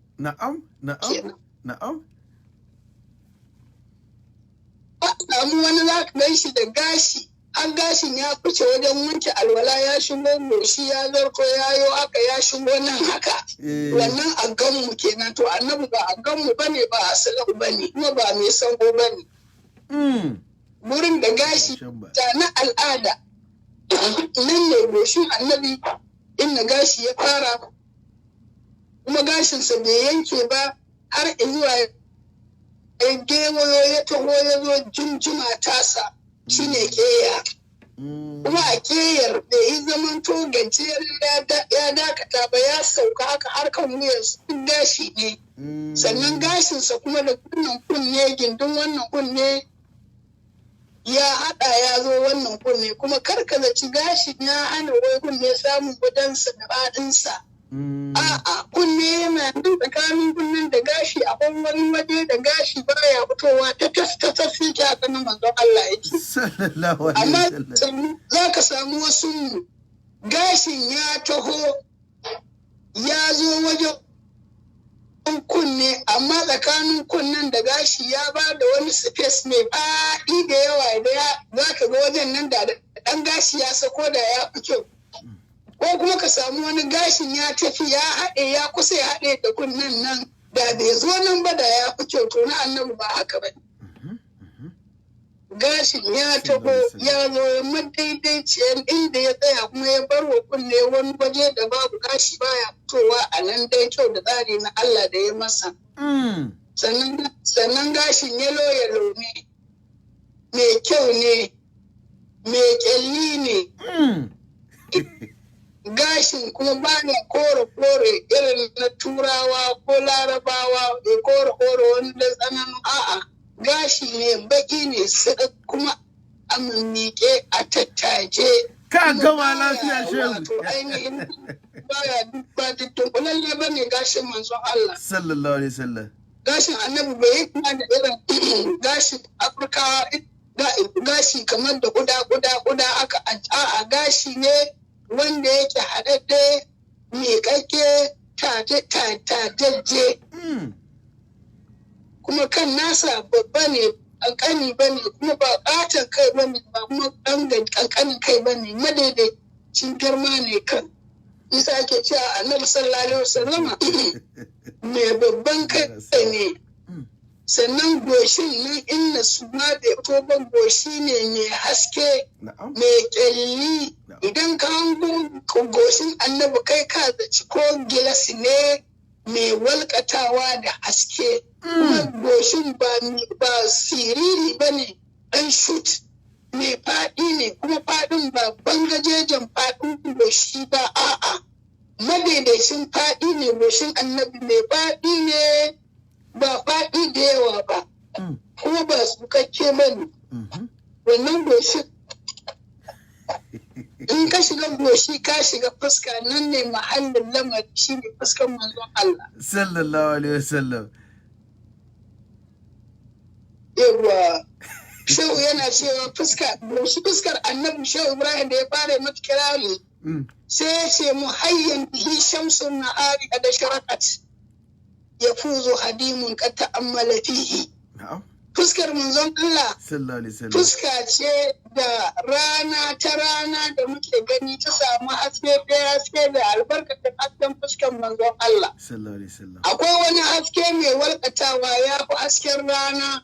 Speaker 3: Samu wani za ka gan shi da gashi, an gashin ya fice wajen wanke alwala, ya shigo goshi, ya zarko ya yi haka, ya shigo nan haka. Wannan a ganmu kenan. To annabi ba a ganmu ba ne, ba a salau ba ne, kuma ba mai sango ba ne. Wurin da gashi ta na al'ada nan ne goshin annabi inda gashi ya fara, kuma gashinsa bai yanke ba har zuwa ya gewayo ya taho ya zo jinjima tasa. Shi ne keya, kuma a keyar da yi zaman to gajiyar ya dakata ba, ya sauka haka har kan wuyarsa gashi ne. Sannan gashinsa kuma da kunnen kunne, gindin wannan kunne ya haɗa ya zo wannan kunne, kuma karkazaci gashin ya hana wai kunne samun gudansa da faɗinsa. A'a, kunne yana nan tsakanin kunnen da gashi a wani waje da gashi baya fitowa ta tas yake haka nan manzon Allah yake. Amma za ka samu wasu gashin ya taho ya zo wajen kunne, amma tsakanin kunnen da gashi ya ba da wani space mai faɗi da yawa da za ka ga wajen nan da ɗan gashi ya sako da ya fi kyau. Ko kuma ka samu wani gashin ya tafi ya haɗe, ya kusa ya haɗe da kunnen nan, da bai zo nan ba da ya fi kyau. To na annabi ba haka ba. Gashin ya taho ya zo madaidaiciyar inda ya tsaya, kuma ya bar wa kunne wani waje da babu gashi baya fitowa a nan dai kyau da tsari na Allah da ya masa. Sannan gashin yalo ne, mai kyau ne, mai kyalli ne. Gashin kuma ba ne kore irin na turawa ko larabawa, da kore wani da tsananin a'a, gashi ne baki ne kuma a miƙe a tattaje.
Speaker 2: Ka gama lafiya shehu.
Speaker 3: Wato ainihin baya ba dunkulalle ba ne gashin manzon Allah.
Speaker 2: Sallallahu alaihi wasallam.
Speaker 3: Gashin annabi bai yi kuma da irin gashin Afirkawa gashi kamar da kuda aka a gashi ne wanda yake haɗaɗɗe miƙaƙƙe tajajje. Kuma kan nasa babba ne ƙanƙani ba ne kuma ba ƙaton kai ba ne ba kuma ƙanƙanin kai ba ne madaidaicin girma ne kan. Isa ake cewa annabi sallallahu alaihi wasallama mai babban kai ne. Sannan goshin nan inna su ma da toban goshi ne mai haske mai kyalli. Idan ka hango goshin annabi kai ka zaci ko gilas ne mai walƙatawa da haske. Kuma goshin ba siriri ba ne ɗan shut mai faɗi ne kuma faɗin ba bangajejen faɗin goshi ba a'a madaidaicin faɗi ne goshin annabi mai faɗi ne ba faɗi da yawa ba kuma ba tsukakke ba ne wannan goshin in ka shiga goshi ka shiga fuska nan ne mahallin lamari shi ne fuskan manzon Allah
Speaker 2: sallallahu alaihi wasallam.
Speaker 3: Yawwa shehu yana cewa fuskar annabi shehu Ibrahim da ya fara mata kirari sai ya ce mu hayyan bihi shamsun nahari da sharakat ya fuzo hadimun qad ta'ammala fihi. Fuskar manzon Allah fuska ce da rana da muke gani ta samu haske da albarkatun hasken fuskar manzon Allah. Akwai wani haske mai walƙatawa ya fi hasken rana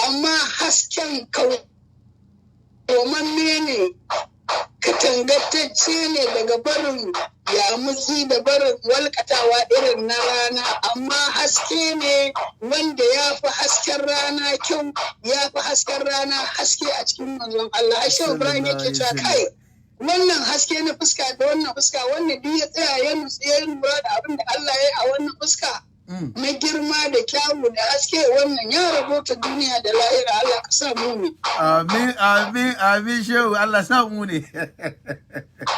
Speaker 3: amma hasken kawamanne ne katangantacce ne daga barin yamutsi da barin walƙatawa irin na rana amma haske ne wanda ya fi hasken rana kyau ya fi hasken rana haske a cikin manzon Allah. Aisha Ibrahim yake cewa kai wannan haske na fuska da wannan fuska wannan duk ya tsaya ya nutsi ya lura da abin da Allah ya yi a wannan fuska na girma da kyawu da haske wannan ya rabota duniya da lahira. Allah ka sa mu ne.
Speaker 2: Amin shehu Allah sa mu ne.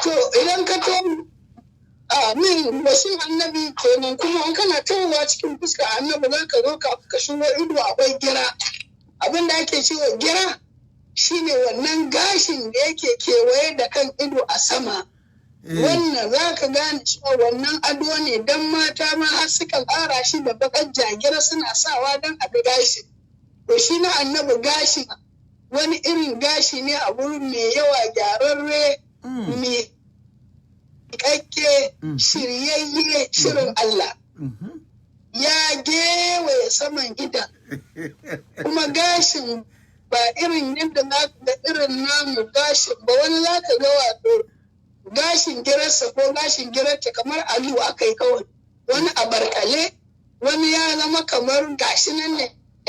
Speaker 3: To idan ka to amin wasu annabi kenan kuma in kana tawowa cikin fuska annabi za ka zo ka shigo ido akwai gira. Abin da ake cewa gira shine wannan gashin da yake kewaye da kan ido a sama. Wannan za ka gane cewa wannan ado ne don mata ma har suka ƙara shi da baƙar jagira suna sawa don a ga gashi. To shi na annabi gashi wani irin gashi ne a wurin mai yawa gyararre mai ƙaƙƙe shiryayye shirin Allah. Ya gewaye saman idan kuma gashin ba irin yadda da irin namu gashin ba wani za ka ga wato gashin girarsa ko gashin girarta kamar alu aka yi kawai wani a barkale wani ya zama kamar gashi nan ne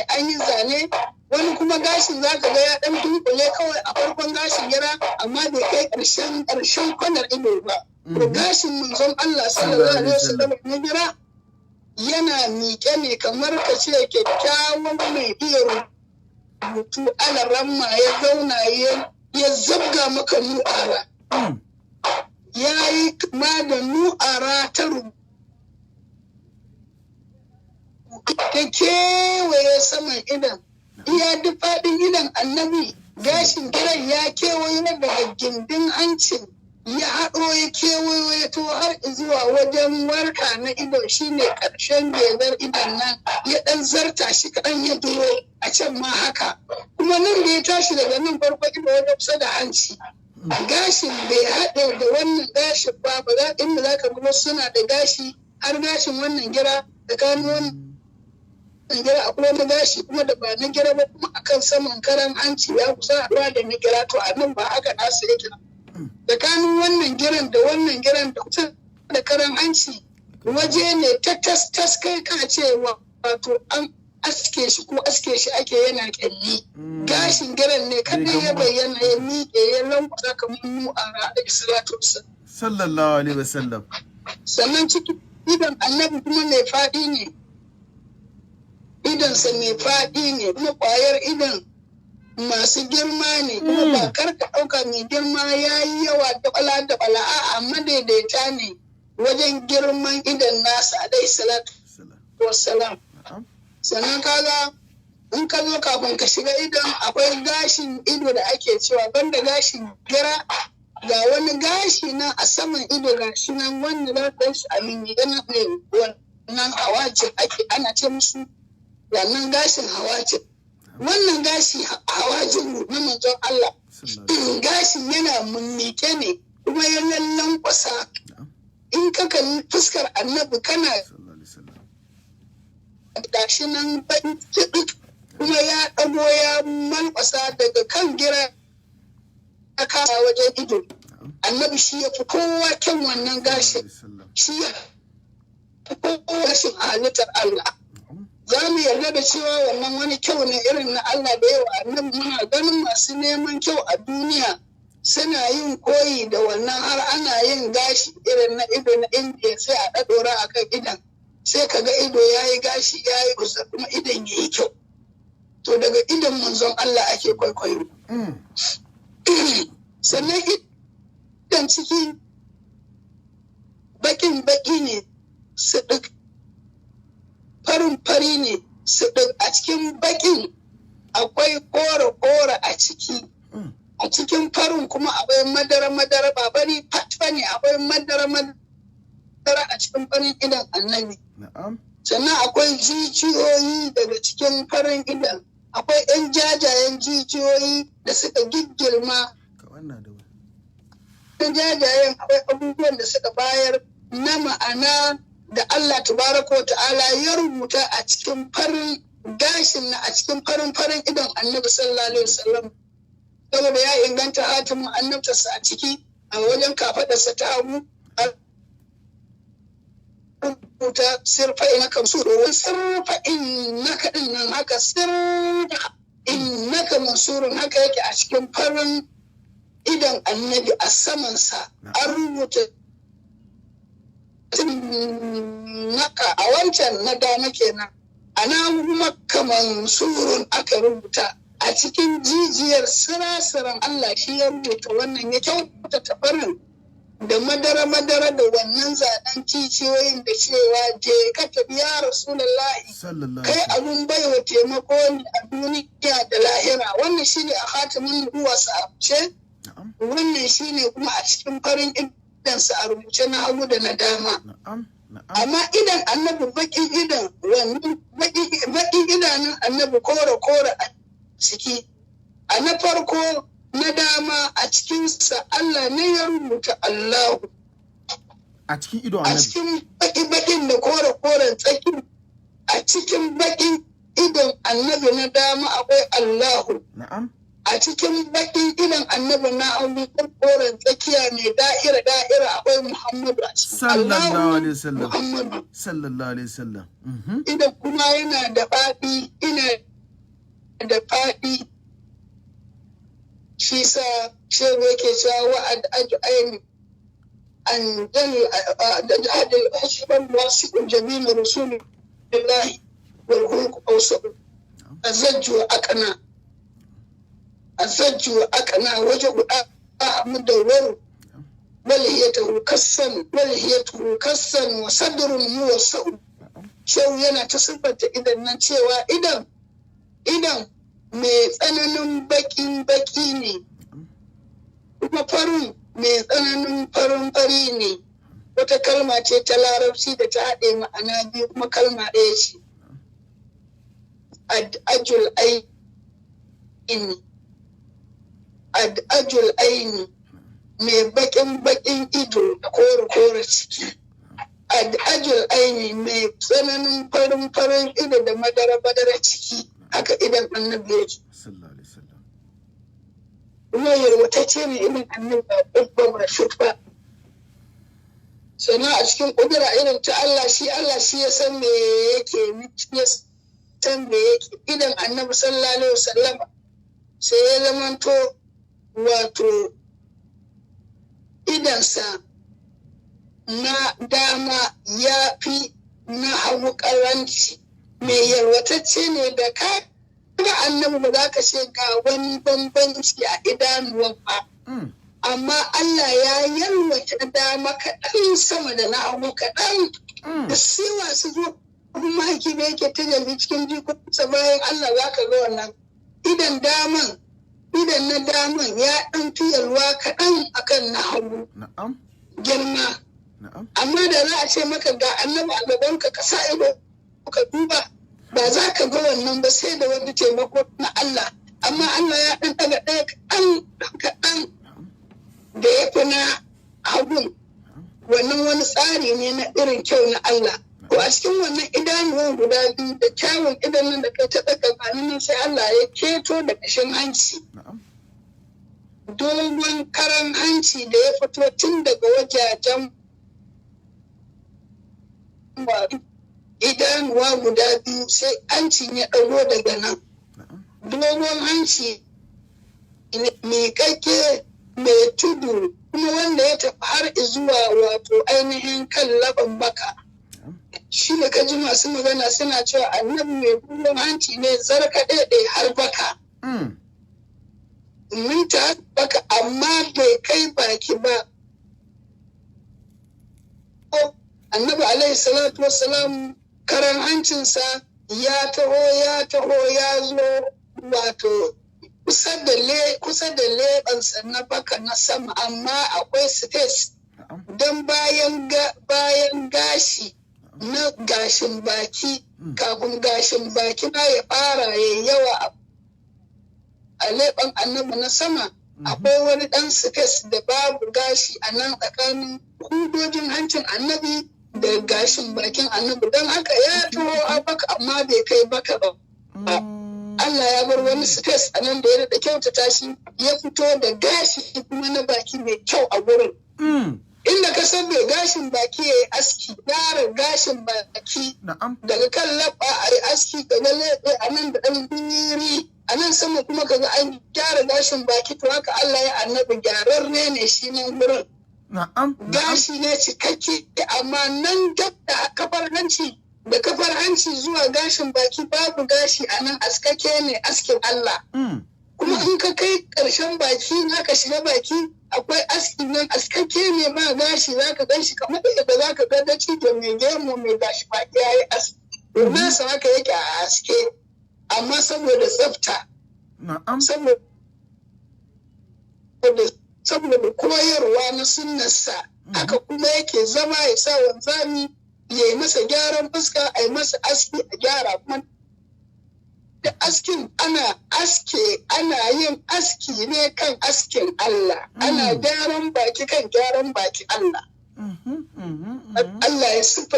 Speaker 3: an yi zane wani kuma gashin za ka ga ya dan dunkule kawai a farkon gashin gira amma bai kai ƙarshen kwanar ido ba. To gashin manzon Allah sallallahu alaihi wasallam na gira yana miƙe ne kamar ka ce kyakkyawan mai iya rubutu alaramma ya zauna ya zabga maka nu'ara. Ya yi kama da nu'ara ta rubutu ta kewaye saman idan iya duk faɗin idan annabi gashin giran ya kewaye daga gindin hancin ya haɗo ya kewaye to har zuwa wajen warka na ido shine ƙarshen gezar idan nan ya ɗan zarta shi kaɗan ya duro a can ma haka kuma nan da ya tashi daga nan farko ido wajen kusa da hanci gashin bai haɗe da wannan gashin ba za inda za ka kuma suna da gashi har gashin wannan gira tsakanin wannan gira akwai wani gashi kuma da ba na gira ba kuma akan saman karan hanci ya kusa haɗuwa da na gira to a nan ba haka nasu yake tsakanin wannan giran da wannan giran da kusa da karan hanci waje ne ta tas kai ka ce wato an aske shi ko aske shi ake yana kyalli gashin giran ne kadai ya bayyana ya miƙe ya lankwasa kamar mu a ra'a salatu
Speaker 2: sallallahu alaihi wasallam
Speaker 3: sannan cikin idan annabi kuma mai faɗi ne idonsa mai faɗi ne kuma ƙwayar idon masu girma ne kuma ba karka ɗauka mai girma ya yi yawa da bala a madaidaita ne wajen girman idon nasa alaihi salatu wassalam. Sannan kaga in ka zo kafin ka shiga idon akwai gashin ido da ake cewa banda gashin gira ga wani gashi na a saman ido gashi nan wanda za ka shi a mingana ne wannan hawajin ake ana ce musu wannan gashin hawajin. Wannan gashi hawajin na manzon Allah gashin yana mummike ne kuma ya lallan kwasa in ka kalli fuskar annabi kana gashi nan ban kuma ya ɗago ya malkwasa daga kan gira a kasa wajen ido. Annabi shi ya fi kowa kyan wannan gashin shi ya fi kowa gashin a halittar Allah. Za mu yarda da cewa wannan wani kyau ne irin na Allah da yawa annabi muna ganin masu neman kyau a duniya suna yin koyi da wannan har ana yin gashi irin na ido na indiya sai a ɗaɗora a kan idon sai ka ga ido ya yi gashi ya yi kusa kuma idon ya yi kyau. To daga idon manzon Allah ake kwaikwayo. Sannan idon ciki bakin baki ne su duk farin fari ne su duk a cikin bakin akwai kore a ciki. A cikin farin kuma akwai madara ba bari fat ne akwai madara a cikin farin idon annabi. Sannan akwai jijiyoyi daga cikin farin idon. Akwai 'yan jajayen jijiyoyi da suka giggirma. Yan jajayen akwai abubuwan da suka bayar na ma'ana da Allah tabaraka wa ta'ala ya rubuta a cikin farin gashin na a cikin farin idon annabi sallallahu alaihi wasallam. Saboda ya inganta hatimin annabtarsa a ciki a wajen kafadarsa ta hagu rubuta sirfa inaka mansurun sirfa inaka din nan haka sirfa inaka mansurun haka yake a cikin farin idon annabi a samansa an rubuta naka a wancan na dama kenan ana maka mansurun aka rubuta a cikin jijiyar sirasiran Allah shi ya rubuta wannan ya kyautata farin da madara da wannan zanen cikiyoyin da cewa je ka tafi ya Rasulullahi kai abun baiwa taimako ne a duniya da lahira wannan shine a khatamin nubuwa ce wannan shine kuma a cikin farin idansa a rubuce na hagu da na dama amma idan annabi bakin idan wannan bakin idanun annabi kore a ciki a na farko na dama a cikinsa Allah ne ya rubuta Allahu
Speaker 2: a cikin idon annabi
Speaker 3: a cikin bakin da kore tsaki a cikin bakin idon annabi na dama akwai Allahu
Speaker 2: na'am
Speaker 3: a cikin bakin idon annabi na hagu koren tsakiya ne da'ira akwai Muhammadu a cikin
Speaker 2: sallallahu alaihi wasallam
Speaker 3: Muhammadu
Speaker 2: sallallahu alaihi wasallam
Speaker 3: idan kuma yana da faɗi shi sa shehu yake cewa wa'ad aj'ain an dal adil hashban wasiqul jamil rasulillahi wal hulq awsaq azajju aqna wajhu mudawwar walhiyatu kassan wa sadrun muwassau shehu yana ta siffanta idan nan cewa idan mai tsananin baki ne kuma farin mai tsananin fari ne wata kalma ce ta larabci da ta haɗe ma'ana biyu kuma kalma ɗaya ce ajul aini mai bakin ido da kore ciki ajul aini mai tsananin farin ido da madara ciki haka idan annabi yake kuma yarwatacce ne irin annabi ba ba shurfa sannan a cikin kudura irin ta Allah shi ya san me yake ya san me yake idan annabi sallallahu alaihi wasallam sai ya zamanto wato idansa na dama ya fi na hagu karanci mai yalwatacce ne da ka ga annabi ba za ka ce ga wani bambanci a idanuwan ba. Amma Allah ya yalwata dama kaɗan sama da na hagu kaɗan. Da siwa su zo kuma haiki da yake tajalli cikin jikunsa bayan Allah za ka ga wannan idan na daman ya ɗan fi yalwa kaɗan akan na hagu. Girma. Amma da za a ce maka ga annabi a gabanka ka sa ido ka duba ba za ka ga wannan ba sai da wani taimako na Allah. Amma Allah ya ɗan ɗaga ɗaya kaɗan da ya fi na hagun. Wannan wani tsari ne na irin kyau na Allah. Ko a cikin wannan idanuwan guda biyu da kyawun idanun da kai ta ɗaga nan sai Allah ya keto da ƙashin hanci. Dogon karan hanci da ya fito tun daga wajajen idanuwa guda biyu sai hancin ya ɗago daga nan. Dogon hanci mai kake mai tudu kuma wanda ya tafi har zuwa wato ainihin kan laban baka. Shi da kaji masu magana suna cewa annabi mai dogon hanci ne zarka ɗaiɗai har baka. Minta baka amma bai kai baki ba. Annabi alaihi salatu wassalam karan hancinsa ya taho ya zo wato kusa da leɓansa na baka na sama amma akwai space don bayan gashi na gashin baki kafin gashin baki na ya fara ya yawa a leɓen annabi na sama akwai wani ɗan space da babu gashi a nan tsakanin hudojin hancin annabi da gashin bakin annabi don haka ya taho a baka amma bai kai baka ba. Allah ya bar wani space a nan da ya daɗa kyautata shi ya fito da gashi kuma na baki mai kyau a gurin. Inda ka san mai gashin baki ya yi aski, gyara gashin baki daga kan labba a yi aski daga leɓe a nan da ɗan biri a nan sama kuma kaga an gyara gashin baki to haka Allah ya annabi gyararre ne shi nan gurin. Gashi ne cikakke amma nan dab da kafar hanci da kafar hanci zuwa gashin baki babu gashi a nan askake ne askin Allah. Kuma in ka kai ƙarshen baki za ka shiga baki akwai aski nan askake ne ba gashi za ka gan shi kamar yadda za ka ga daci da mai gemu mai gashi baki ya yi aski. Domin sa haka yake a aske amma saboda tsafta. Saboda koyarwa na sunnarsa haka kuma yake zama ya sa wanzami ya yi masa gyaran fuska a yi masa aski a gyara kuma da askin ana yin aski ne kan askin Allah ana gyaran baki kan gyaran baki Allah. Allah ya sufa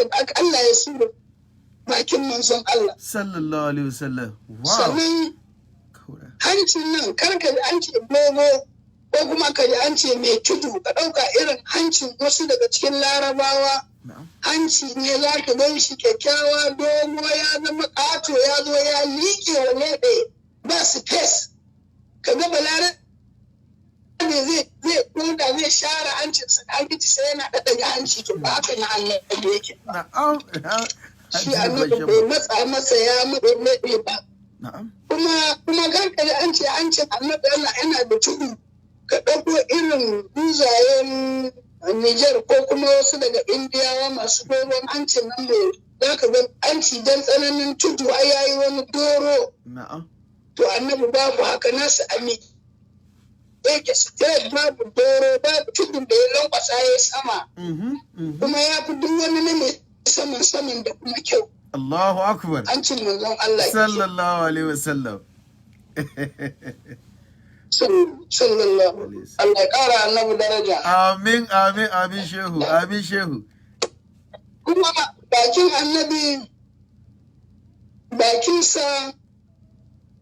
Speaker 3: bakin manzon Allah
Speaker 2: sallallahu alaihi wasallam.
Speaker 3: Sannan hancin nan karka da an ce dogo ko kuma ka ji an ce mai tudu ka ɗauka irin hancin wasu daga cikin larabawa hanci ne za ka gan shi kyakkyawa dogo ya zama ƙato ya zo ya liƙe wa leɓe ba space ka ga balarabe zai koda zai share hancinsa da hanci sai yana ɗaɗɗaga hanci to ba haka na annabi yake ba. Shi annabi bai matsa masa ya leɓe ba. Kuma karka ji an ce hancin annabi yana da tudu ka ɗauko irin buzayen Nijar ko kuma wasu daga Indiyawa masu dogon hancin nan da za ka ga hanci don tsananin tudu ai yayi wani doro. To annabi babu haka nasu ami. Yake straight babu doro babu tudun da ya lankwasa ya sama. Kuma ya fi duk wani na mai saman da kuma kyau.
Speaker 2: Allahu akbar.
Speaker 3: Hancin manzon Allah.
Speaker 2: Sallallahu alaihi wasallam.
Speaker 3: Sallallahu Allah ya ƙara annabi daraja.
Speaker 2: Amin shehu.
Speaker 3: Kuma bakin annabi bakinsa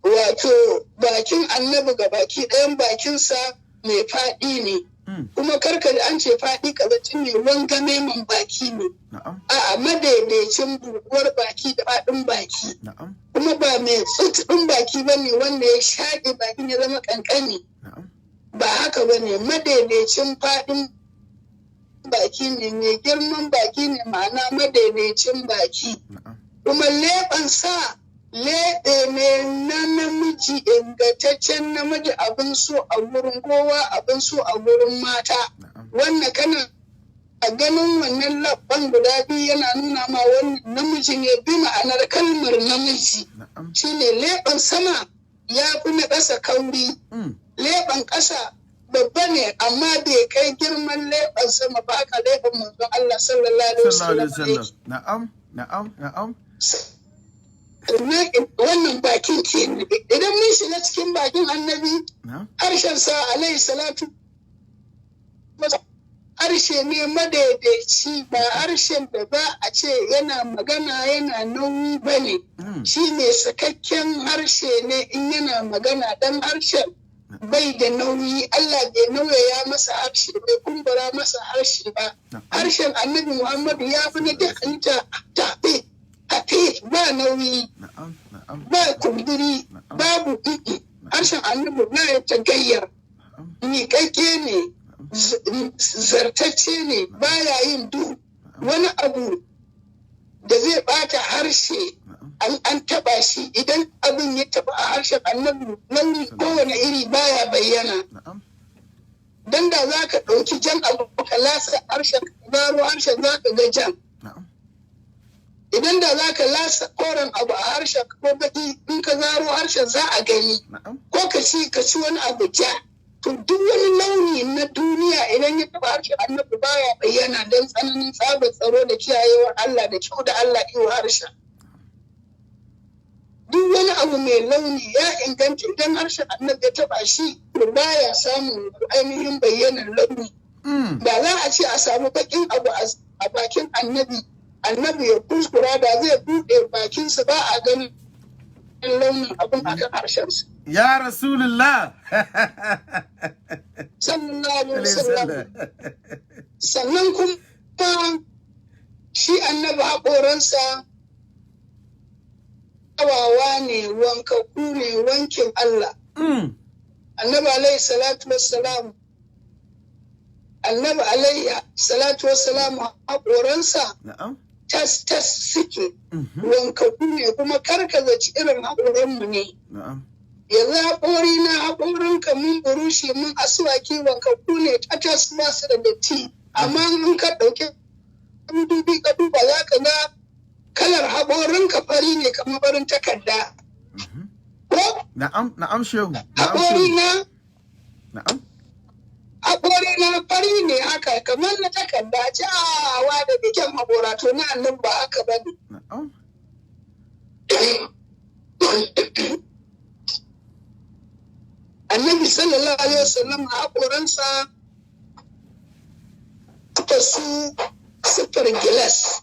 Speaker 3: wato bakin annabi ga baki ɗayan bakinsa mai faɗi ne. Kuma karka da an ce faɗi kazacin ne wangame man baki ne. A'a madaidaicin buguwar baki da faɗin baki. Kuma ba mai tsutsun baki ba ne wanda ya shaƙe bakin ya zama ƙanƙani. Ba haka ba ne madaidaicin faɗin baki ne mai girman baki ne ma'ana madaidaicin baki. kuma leɓensa leɓe ne na namiji ingantaccen namiji abin so a wurin kowa abin so a wurin mata wannan kana a ganin wannan labban guda biyu yana nuna ma wani namiji ne bi ma'anar kalmar namiji shine leɓen sama ya fi na ƙasa kauri leɓen ƙasa babba ne amma bai kai girman leɓen sama ba haka leɓen manzon Allah sallallahu alaihi wasallam
Speaker 2: na'am
Speaker 3: wannan bakin ke idan mun shiga cikin bakin annabi harshen sa alaihi salatu harshe ne madaidaici ba harshen da ba a ce yana magana yana nauyi ba ne shi ne sakakken harshe ne in yana magana dan harshen bai da nauyi Allah bai nauyaya masa harshe bai kumbura masa harshe ba harshen annabi Muhammadu ya fi na dakanta tafe ba nauyi ba kumburi babu harshen annabi na ya tagayyar miƙaƙƙe ne zartacce ne baya yin duhu wani abu da zai bata harshe an taba shi idan abin ya taba a harshen annabi nauyi kowane iri baya bayyana dan da za ka ɗauki jan abu ka lasa harshen gano harshen za ka ga jan idan da za ka lasa koren abu a harshen ko baki in ka zaro harshen za a gani ko ka ci wani abu ja to duk wani launi na duniya idan ya taba harshen annabi baya bayyana don tsananin tsabar tsaro da kiyayewar Allah da kyau da Allah iya harshen duk wani abu mai launi ya inganta idan harshen annabi ya taba shi to baya samun ainihin bayyanar launi da za a ce a samu bakin abu a bakin annabi ya kuskura da zai buɗe bakinsa ba a ganin launin abin a kan harshensa.
Speaker 2: Ya Rasulullah!
Speaker 3: Sallallahu alaihi wasallam. Sannan kuma shi annabi haƙoransa kawawa ne wankaku ne wankin Allah. Annabi alaihi salatu wassalam haƙoransa tas suke wankaku ne kuma karkazaci irin haƙorinmu ne. Yanzu haƙorinka mun burushi mun asuwaki wankaku ne tas ba su da datti. Amma in ka ɗauki dubi ka duba za ka ga kalar haƙorinka fari ne kamar farin takarda.
Speaker 2: Na'am shehu.
Speaker 3: Haƙorina fari ne haka kamar na takarda cewa da bikin haƙora to na annan ba haka ba ne. Annabi sallallahu alaihi wasallam a haƙoransa ta su sifar gilas.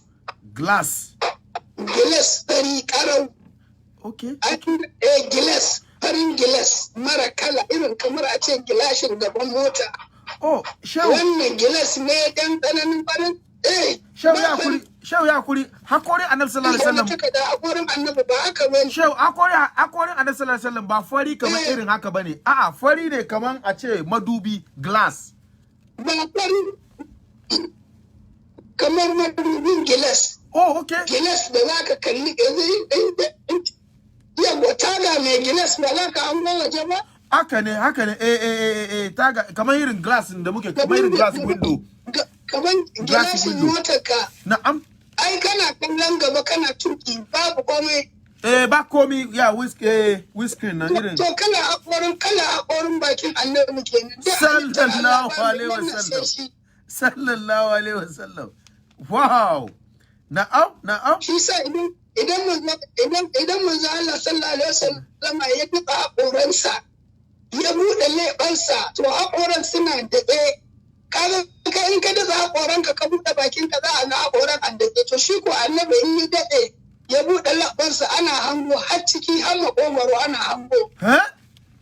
Speaker 3: Gilas fari ƙarau. Gilas farin gilas mara kala irin kamar a ce gilashin gaban mota. Wannan gilas ne dan tsananin farin.
Speaker 2: Shehu ya kuri hakorin annabi sallallahu alaihi wasallam.
Speaker 3: Hakorin annabi ba haka bane.
Speaker 2: Shehu hakorin annabi sallallahu alaihi wasallam ba fari kamar irin haka bane. A'a fari ne kamar a ce madubi glass.
Speaker 3: Ba fari kamar madubin gilas. Gilas da za ka kalli yawa taga mai gilas ba za ka hango waje ba?
Speaker 2: Haka ne, taga kamar irin glass da muke kamar irin glass window.
Speaker 3: Kamar gilashin motar ka.
Speaker 2: Na'am.
Speaker 3: Ai kana kallon gaba kana tuki babu komai.
Speaker 2: Ba komi ya windscreen na irin.
Speaker 3: To kala hakorin bakin annabi kenan.
Speaker 2: Sallallahu alaihi wasallam. Wow. Na'am.
Speaker 3: Shi sa idan manzo Allah sallallahu alaihi wasallam ya tuka haƙoransa ya buɗe leɓansa to haƙoran suna daɗe kaga in ka daɗa haƙoranka ka buɗe bakinka za a ga haƙoran an daɗe to shi ko annabi in yi daɗe ya buɗe leɓansa ana hango har ciki har maƙogwaro ana hango.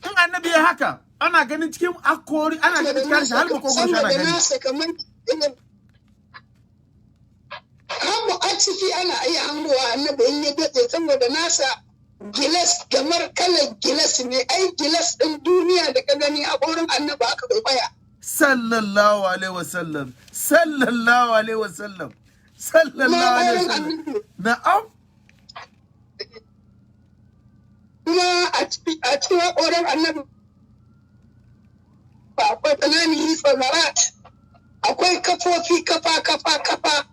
Speaker 2: In annabi ya haka ana ganin cikin haƙori ana ganin cikin har maƙogwaro ana gani.
Speaker 3: Hamu a ciki ana iya hangowa annabi in ya daɗe saboda nasa gilas kamar kalar gilas ne ai gilas ɗin duniya da ka gani a wurin annabi aka bai baya.
Speaker 2: Sallallahu alaihi wasallam. Na'am.
Speaker 3: cikin haƙoran annabi akwai tsanani tsanarat, akwai kafofi kafa.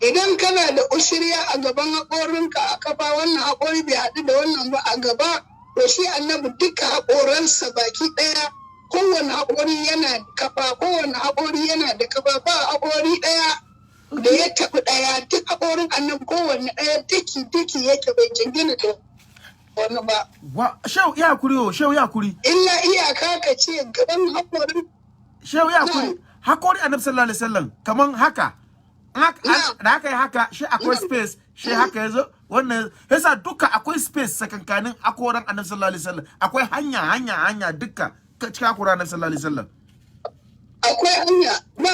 Speaker 3: Idan kana da ushiriya a gaban haƙorinka a kafa, wannan haƙori bai haɗu da wannan ba a gaba, to shi annabi duka haƙoransa baki ɗaya, kowane haƙori yana da kafa, ba haƙori ɗaya da ya tafi ɗaya, duk haƙorin annabi kowane ɗaya diki yake bai jingina da wani ba.
Speaker 2: Shehu ya kuri.
Speaker 3: Illa iyaka ka ce gaban haƙorin.
Speaker 2: Shehu ya kuri. Haƙori annabi sallallahu alaihi wasallam kaman haka. Da aka yi haka shi akwai space, shi haka yazo wannan yasa duka akwai space sakankanin haƙoran annabi sallallahu alaihi wasallam. Akwai hanya duka cikin haƙoran annabi sallallahu alaihi wasallam.
Speaker 3: Akwai hanya ba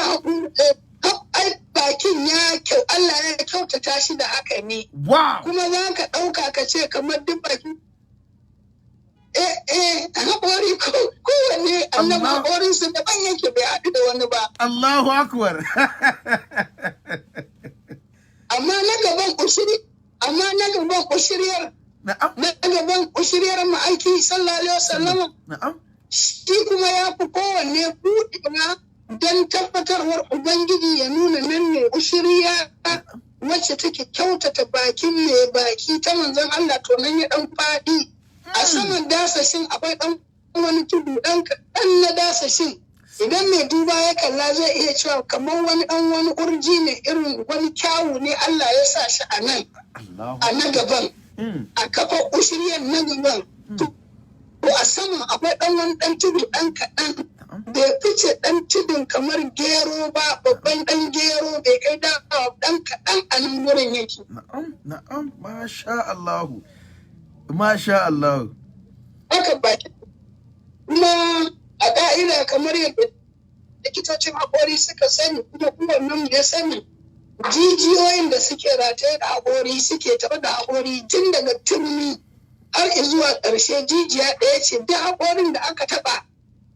Speaker 3: ai bakin ya kyau, Allah ya kyautata shi da haka ne.
Speaker 2: Wow.
Speaker 3: Kuma za ka ɗauka ka ce kamar duk bakin. Haƙori kowanne annabi haƙorinsu daban yake bai haɗu da wani ba.
Speaker 2: Allahu akbar.
Speaker 3: Amma na gaban ushiriyar ma'aiki sallallahu alaihi wasallam.
Speaker 2: Na'am.
Speaker 3: Shi kuma ya fi kowanne buɗewa don tabbatarwar Ubangiji ya nuna nan ne ushiriya wacce take kyautata bakin mai baki ta manzon Allah, to nan ya ɗan faɗi. A saman dasashin akwai ɗan wani tudu ɗan na dasashin. Idan mai duba ya kalla zai iya cewa kamar wani urji ne, irin wani kyawu ne Allah ya sa shi a nan, a na gaban, a kafar ushiriyar na gaban. To a saman akwai wani ɗan tudu ɗan kaɗan, bai fice ɗan tudun kamar gero ba, babban ɗan gero bai kai da ɗan kaɗan a nan wurin yake.
Speaker 2: Na'am, masha Allah.
Speaker 3: Haka baki. Kuma a ƙa'ida kamar yadda likitocin haƙori suka sani, kuma kowannen ya sani, jijiyoyin da suke rataye da haƙori suke taɓa da haƙori tun daga turmi har zuwa ƙarshe jijiya ɗaya ce, duk haƙorin da aka taɓa,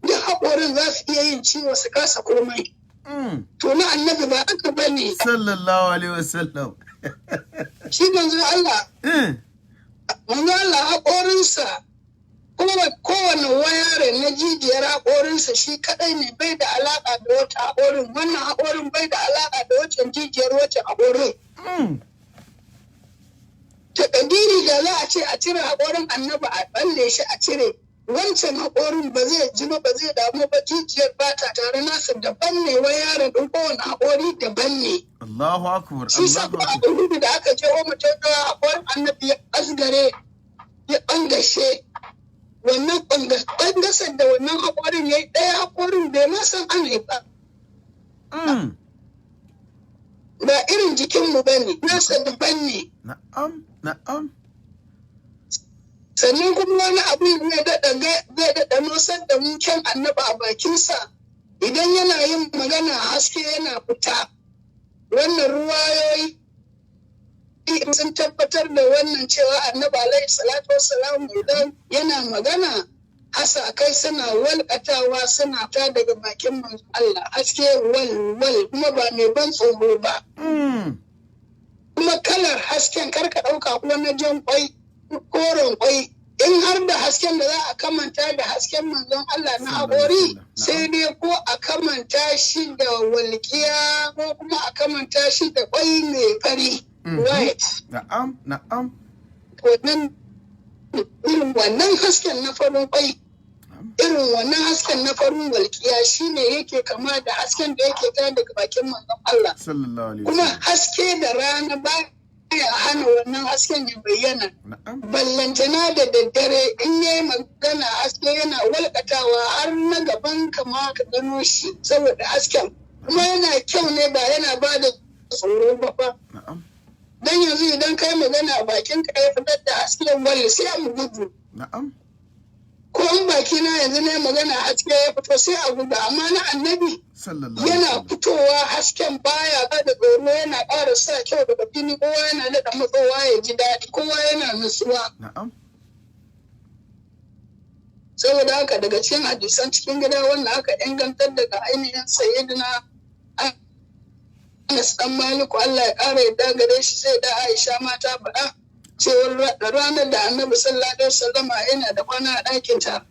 Speaker 3: duk haƙorin za su iya yin ciwo su kasa komai. To na annabi ba aka bane.
Speaker 2: Sallallahu alaihi wasallam.
Speaker 3: Shi manzo Allah. Manzo Allah haƙorinsa, kowane wayare na jijiyar haƙorinsa shi kaɗai ne, bai da alaƙa da wata haƙorin, wannan haƙorin bai da alaƙa da wacan jijiyar wacce haƙorin. Ta ƙadiri da za a ce a cire haƙorin annabi a ɓalle shi a cire, wancan haƙorin ba zai ji ba zai damu ba, jijiyar ba ta tare, nasa daban ne, wayare ɗin kowane haƙori daban ne.
Speaker 2: Allahu akbar.
Speaker 3: Shi sa ba a da aka ce wa mutum da haƙorin annabi ya asgare ya ɓangashe. Wannan ɓangasar da wannan haƙorin ya yi, ɗaya haƙorin bai ma san ana yi ba. Ba irin jikinmu ba ne, nasa daban ne.
Speaker 2: Na'am.
Speaker 3: Sannan kuma wani abin zai daɗa nosar da mu kyan annaba a bakinsa, idan yana yin magana haske yana fita. Wannan ruwayoyi sun tabbatar da wannan cewa annabi alaihi salatu wassalam idan yana magana hasakai suna walƙatawa suna ta daga bakin manzo Allah, haske wal kuma ba mai ban tsoro ba. Kuma kalar hasken karka ɗauka kuma na jan kwai, koren kwai, in har da hasken da za a kamanta da hasken manzon Allah na haƙori, sai dai ko a kamanta shi da walƙiya ko kuma a kamanta shi da kwai mai fari. White.
Speaker 2: Na'am.
Speaker 3: Wannan hasken na farin kwai, irin wannan hasken na farin walƙiya shine yake kama da hasken da yake ta daga bakin manzon Allah. Kuma haske da rana ba ya hana wannan hasken ya bayyana. Ballantana da daddare in yayi magana haske yana walƙatawa har na gaban kama ka gano shi saboda hasken. Kuma yana kyau ne, ba yana ba da tsoro ba fa. Dan yanzu idan kai magana a bakin ka ya fitar da hasken wani sai mu gudu. Ko in baki na yanzu na magana haske ya fito sai a gudu, amma na annabi yana fitowa hasken baya ba da tsoro, yana ƙara sa kyau daga fili, kowa yana daɗa matsowa ya ji daɗi, kowa yana nutsuwa. Saboda haka daga cikin hadisan cikin gida wannan aka ingantar daga ainihin sayyidina Anas dan Maliku, Allah ya ƙara yadda gare shi, sai da Aisha ma ta faɗa cewar ranar da annabi sallallahu alaihi wasallama yana da kwana a ɗakinta.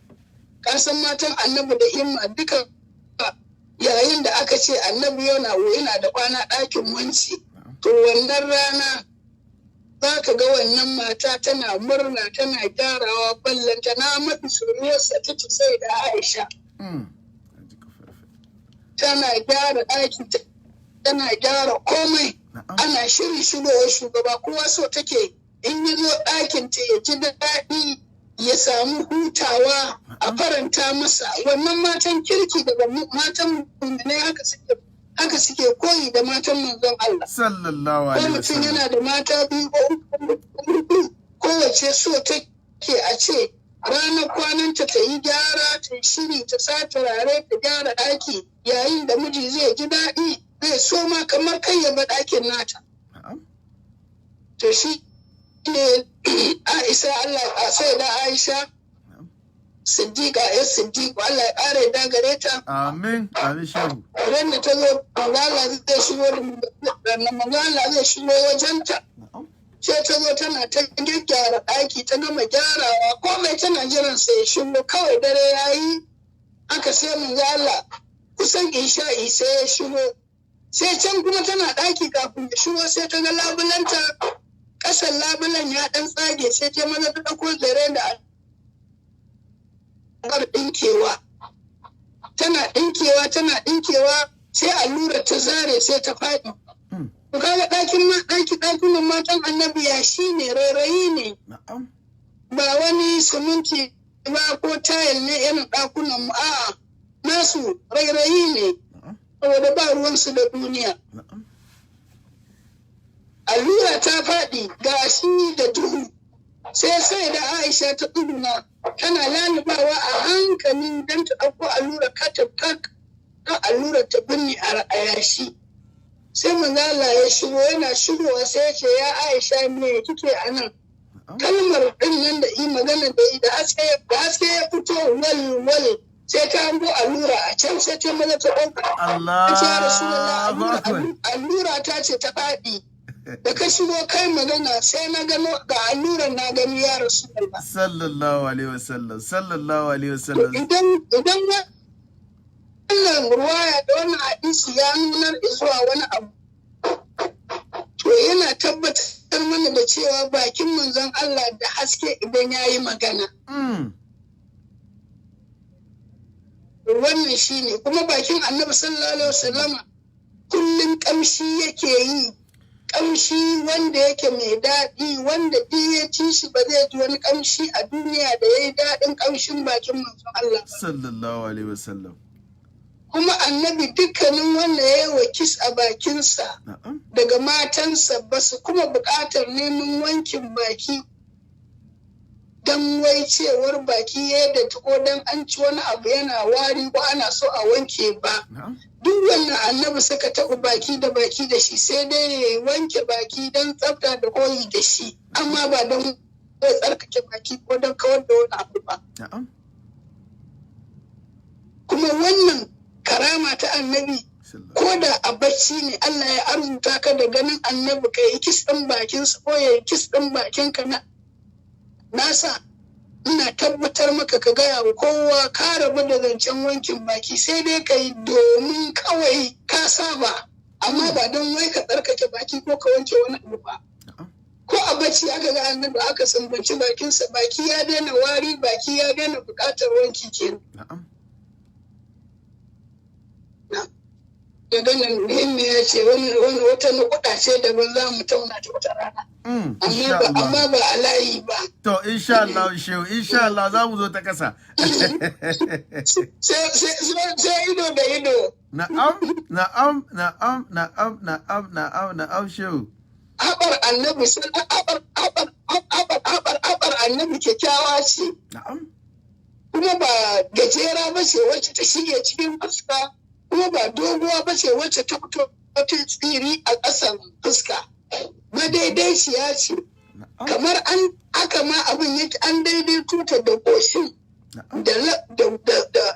Speaker 3: Kasan matan annabi da himma duka yayin da aka ce annabi yana da kwana ɗakin wanci. To wannan rana za ka ga wannan mata tana murna tana gyarawa ballanta na mafi suriyarsa ta ci sai da Aisha. Tana gyara ɗakin tana gyara komai. Ana shirin shigowar shugaba kowa so take in yi zo ɗakin ta ya ji daɗi ya samu hutawa a faranta masa. Wannan matan kirki daga matan ne haka suke koyi da matan manzon Allah.
Speaker 2: Sallallahu alaihi wasallam.
Speaker 3: Mutum yana da mata biyu ko kowace so take a ce ranar kwananta ta yi gyara ta shiri ta sa turare ta gyara ɗaki yayin da miji zai ji daɗi zai so ma kamar kai ya ba ɗakin nata. To shi ne Aisha Allah a sai da Aisha Siddiqa ya Siddiq Allah ya ƙara da gare ta.
Speaker 2: Amin. Amin shehu.
Speaker 3: Ran da ta zo Manzala zai shigo da Manzala zai shigo wajenta. Sai ta zo tana ta gyara ɗaki ta gama gyarawa komai tana jiran sai ya shigo kawai dare yayi aka sai Manzala kusan isha'i sai ya shigo. Sai can kuma tana ɗaki kafin ya shigo sai ta ga labulanta ƙasan labulan ya ɗan tsage sai ta maza ta ɗauko zare da al'adar ɗinkewa. Tana ɗinkewa sai allura ta zare sai ta faɗi. Kaga ɗakunan matan annabi ya shi ne rairayi ne. Ba wani siminti ba ko tayil ne irin ɗakunan mu a'a nasu rairayi ne. Saboda ba ruwansu da duniya. Allura ta faɗi ga shi da duhu sai da Aisha ta tsuguna tana lalubawa a hankali don ta ɗauko allura kan allura ta binne a yashi. Sai Manzala ya shigo yana shigowa sai ya ce ya Aisha me kike a nan? Kalmar ɗin nan da yi magana da yi da haske ya fito wal sai ta hango allura a can sai ta maza ta ɗauka.
Speaker 2: Allah
Speaker 3: allura ta ce ta faɗi. Da ka shigo kai magana sai na gano ga alluran na gani ya Rasulullah.
Speaker 2: Sallallahu alaihi wasallam.
Speaker 3: Idan wannan ruwaya da wannan hadisi ya nunar zuwa wani abu, to yana tabbatar mana da cewa bakin manzon Allah da haske idan ya yi magana. Wannan shi ne kuma bakin annabi sallallahu alaihi wasallama kullum kamshi yake yi. Kamshi wanda yake mai daɗi wanda duk ya ci shi ba zai ji wani kamshi a duniya da ya yi daɗin kamshin bakin manzon Allah.
Speaker 2: Sallallahu alaihi wasallam.
Speaker 3: Kuma annabi dukkanin wanda ya yi wa kis a bakinsa daga matansa ba su kuma buƙatar neman wankin baki don wai cewar baki ya da ko don an ci wani abu yana wari ko ana so a wanke ba. Duk wannan annabi suka taɓa baki da shi sai dai ya wanke baki don tsafta da koyi da shi amma ba don tsarkake baki ko don kawar da wani abu ba. Kuma wannan karama ta annabi ko da a bacci ne Allah ya arzuta ka da ganin annabi ka yi kis ɗin bakinsa ko ya yi kis ɗin bakinka nasa ina tabbatar maka ka gaya wa kowa ka rabu da zancen wankin baki sai dai ka yi domin kawai ka saba amma ba don wai ka tsarkake baki ko ka wanke wani abu ba. Ko a bacci aka ga annabi aka sambanci bakinsa baki ya daina wari baki ya daina buƙatar wanki kenan. Ya ganin muhimmi ya ce wani wata nukuɗa ce daban za mu tauna ta wata rana. Amma ba a layi ba.
Speaker 2: To, insha Allah, shehu, insha Allah za mu zo ta kasa.
Speaker 3: Sai ido da ido.
Speaker 2: Na'am, shehu.
Speaker 3: Haɓar annabi kyakkyawa ce.
Speaker 2: Na'am.
Speaker 3: Kuma ba gajera ba ce wacce ta shige cikin fuska. Kuma ba doguwa ba ce wacce ta fito ta tsiri a ƙasan fuska. Madaidaiciya ce. Kamar aka ma abin yake an daidaito ta da ƙoshin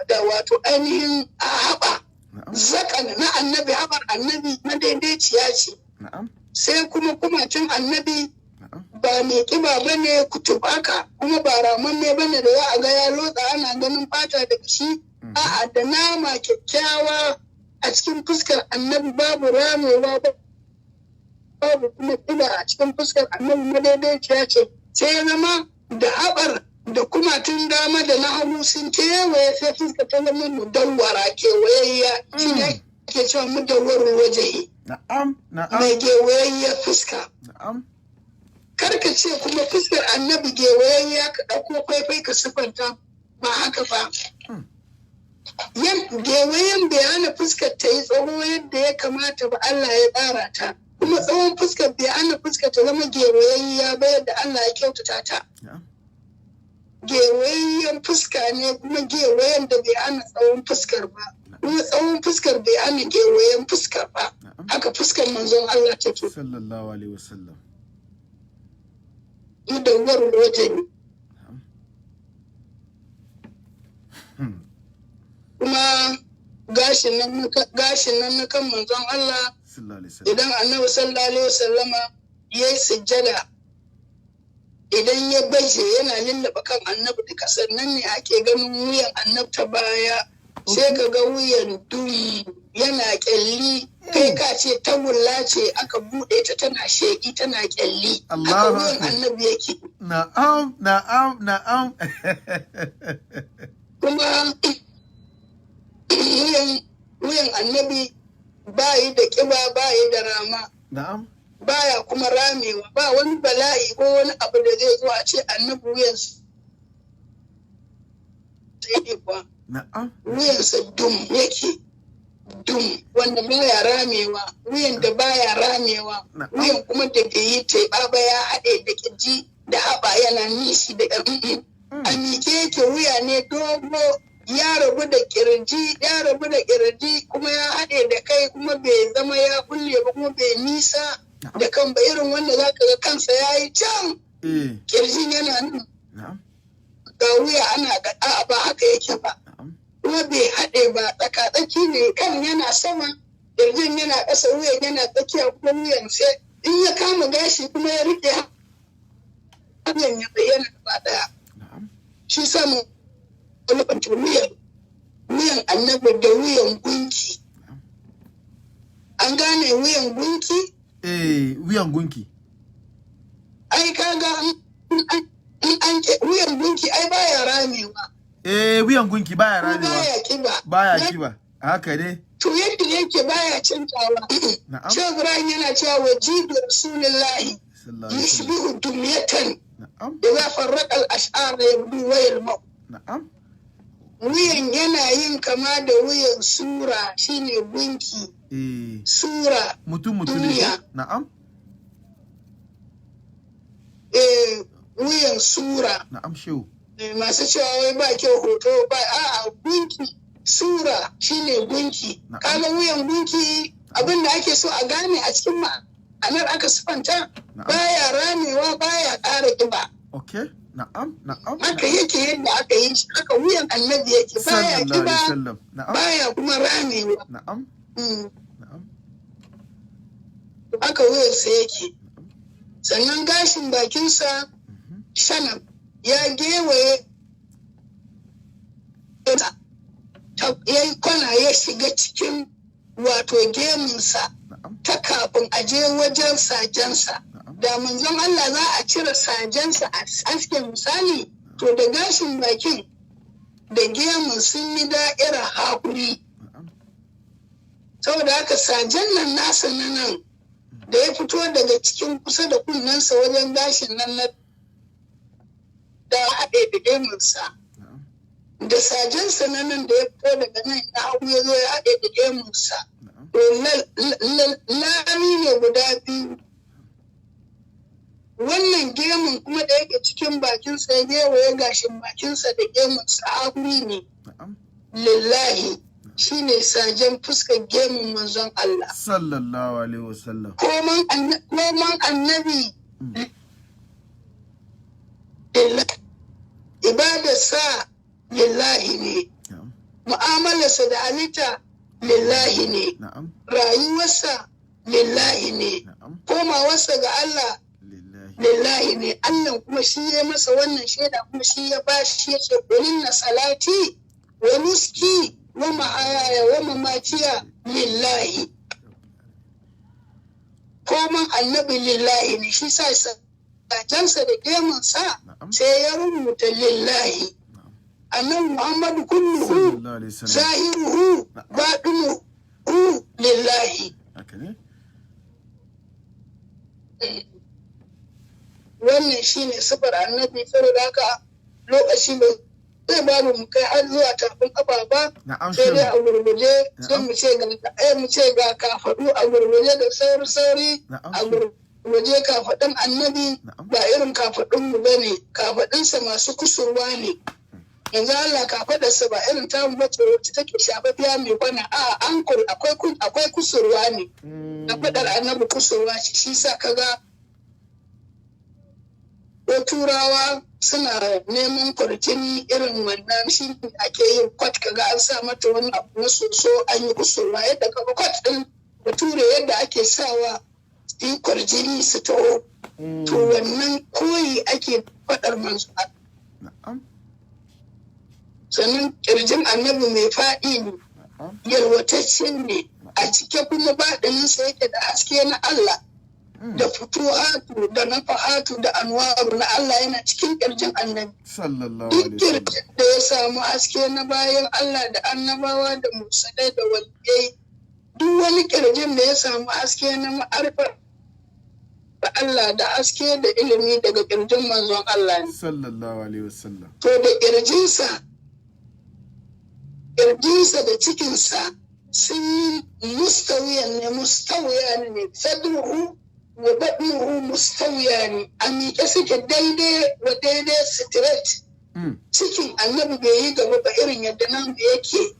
Speaker 3: da wato ainihin haɓa. Zakan na annabi haɓar annabi madaidaiciya ce. Sai kuma kumacin annabi ba mai kiba bane kutubaka kuma ba ramanne bane da za a ga ya lotsa ana ganin fata daga shi a'a da nama kyakkyawa a cikin fuskar annabi babu ramewa babu kuma kiba a cikin fuskar annabi madaidaiciya ce sai ya zama da haɓar da kumatun dama da na hagu sun kewaye sai fuska ta zama mudawwara kewayayya shi ne ake cewa mudawwarin waje mai kewayayyar fuska karka ce kuma fuskar annabi gewayayya ka ɗauko faifai ka siffanta ba haka ba gewayen bai hana fuskar ta yi tsawo yadda ya kamata ba Allah ya tsara ta kuma tsawon fuskar bai hana fuskar ta zama gewayayya ba yadda Allah ya kyautata ta gewayayyen fuska ne kuma gewayen da bai hana tsawon fuskar ba kuma tsawon fuskar bai hana gewayen fuskar ba haka fuskar manzon Allah take
Speaker 2: sallallahu alaihi wasallam
Speaker 3: mudawwar wajen kuma gashin nan na kan manzon Allah idan annabi sallallahu alaihi wasallama ya yi sujjada idan ya baje yana lullaba kan annabi da kasar nan ne ake ganin wuyan annabi ta baya sai ka ga wuyan dum yana kyalli kai ka ce tagulla ce aka bude ta tana sheki tana kyalli haka wuyan annabi yake
Speaker 2: na'am
Speaker 3: kuma wuyan annabi bayi da kiba bayi da rama baya kuma ramewa ba wani bala'i ko wani abu da zai zo a ce annabi wuyansa wuyansa dum yake dum wanda baya ramewa wuyan da baya ramewa wuyan kuma da bai yi taiba ba ya haɗe da kirji da haɓa yana nishi da ƙarfi a miƙe yake wuya ne dogo ya rabu da kirji kuma ya haɗe da kai kuma bai zama ya kulle ba kuma bai nisa da kan ba irin wanda za ka ga kansa ya yi can kirjin yana nan ga wuya ana gaɗa ba haka yake ba kuma bai haɗe ba tsakatsaki ne kan yana sama kirjin yana ƙasa wuyan yana tsakiya kuma wuyan sai in ya kama gashi kuma ya riƙe wuyan ya bayyana gaba ɗaya shi samun wuyan annabi da wuyan gunki an gane wuyan gunki?
Speaker 2: wuyan gunki
Speaker 3: ai kaga wuyan gunki ai baya ramewa
Speaker 2: wuyan gunki baya ramewa baya kiba haka ne
Speaker 3: to yadda yake baya canzawa Shehu Ibrahim yana cewa wajidu rasulullahi yushbihu dumyatan idza farraqa al-ash'ar yabdu wa yalma wuyan yana yin kama da wuyan sura shine gunki sura
Speaker 2: mutum ne na'am
Speaker 3: wuyan sura
Speaker 2: na'am shehu
Speaker 3: masu cewa wai ba kyau hoto ba a'a gunki sura shine gunki kaga wuyan gunki abin da ake so a gane a cikin ma'anar aka sifanta baya ramewa baya ƙara ƙiba
Speaker 2: okay na'am
Speaker 3: haka yake yadda aka yi shi haka wuyan annabi yake baya ƙiba baya kuma ramewa
Speaker 2: na'am
Speaker 3: haka wuyansa yake sannan gashin bakinsa shanam ya gewaye ya yi kwana ya shiga cikin wato gemunsa ta kafin aje wajen sajensa da manzon Allah za a cire sajensa a aske misali to da gashin bakin da gemun sun yi da'ira haƙuri saboda haka sajen nan nasa na nan da ya fito daga cikin kusa da kunnensa wajen gashin nan na da haɗe da gemunsa da sajensa na nan da ya fito daga nan na hagu ya zo ya haɗe da gemunsa lami ne guda biyu wannan gemun kuma da yake cikin bakinsa ya gewaye gashin bakinsa da gemunsa haƙuri ne lillahi shine sajen fuskar gemun manzon Allah
Speaker 2: sallallahu alaihi wasallam
Speaker 3: koman annabi ibadarsa lillahi ne mu'amalarsa da halitta lillahi ne rayuwarsa lillahi ne komawarsa ga Allah lillahi ne, Allah kuma shi ya masa wannan shaida kuma shi ya bashi ya ce na salati wa nuski wa mahayaya wa mamatiya lillahi. Koman annabi lillahi ne, shi sa sajansa da gemunsa sai ya rubuta lillahi. Annabi Muhammadu kulluhu zahiruhu baɗinuhu lillahi. Wannan shi ne sifar annabi, saboda haka lokaci da zai babu mu kai har zuwa tafin ƙafa ba, sai dai a gurguje sai mu ce ga kafaɗu a gurguje da sauri a gurguje kafaɗin annabi ba irin kafaɗinmu ba ne, kafaɗinsa masu kusurwa ne. Yanzu Allah kafaɗarsa ba irin tamu bace wacce take shafafiya mai kwana, a ankul akwai kusurwa ne, kafaɗar annabi kusurwa ce, shi sa kaga ko turawa suna neman kwarjini irin wannan, shi ake yin kwat kaga an sa mata wani abu na soso an yi kusurwa, yadda kaga kwat din bature yadda ake sawa yi kwarjini su taho, to wannan koyi ake faɗar manzo. Sannan kirjin annabi mai faɗi ne, yalwatacce ne, a cike kuma baɗininsa yake da haske na Allah, da futuhatu da nafahatu da anwaru na Allah yana cikin kirjin annabi. Duk kirjin da ya samu haske na bayan Allah da annabawa da musulai da waliyai, duk wani kirjin da ya samu haske na ma'arfar da Allah da haske da ilimi daga kirjin manzon Allah ne.
Speaker 2: Sallallahu alaihi wasallam.
Speaker 3: To da kirjinsa da cikinsa sun yi mustawiya ne, sadruhu wa baɗinuhu mustawiya ne, a miƙe suke daidai straight. Cikin annabi bai yi gaba ba irin yadda nan yake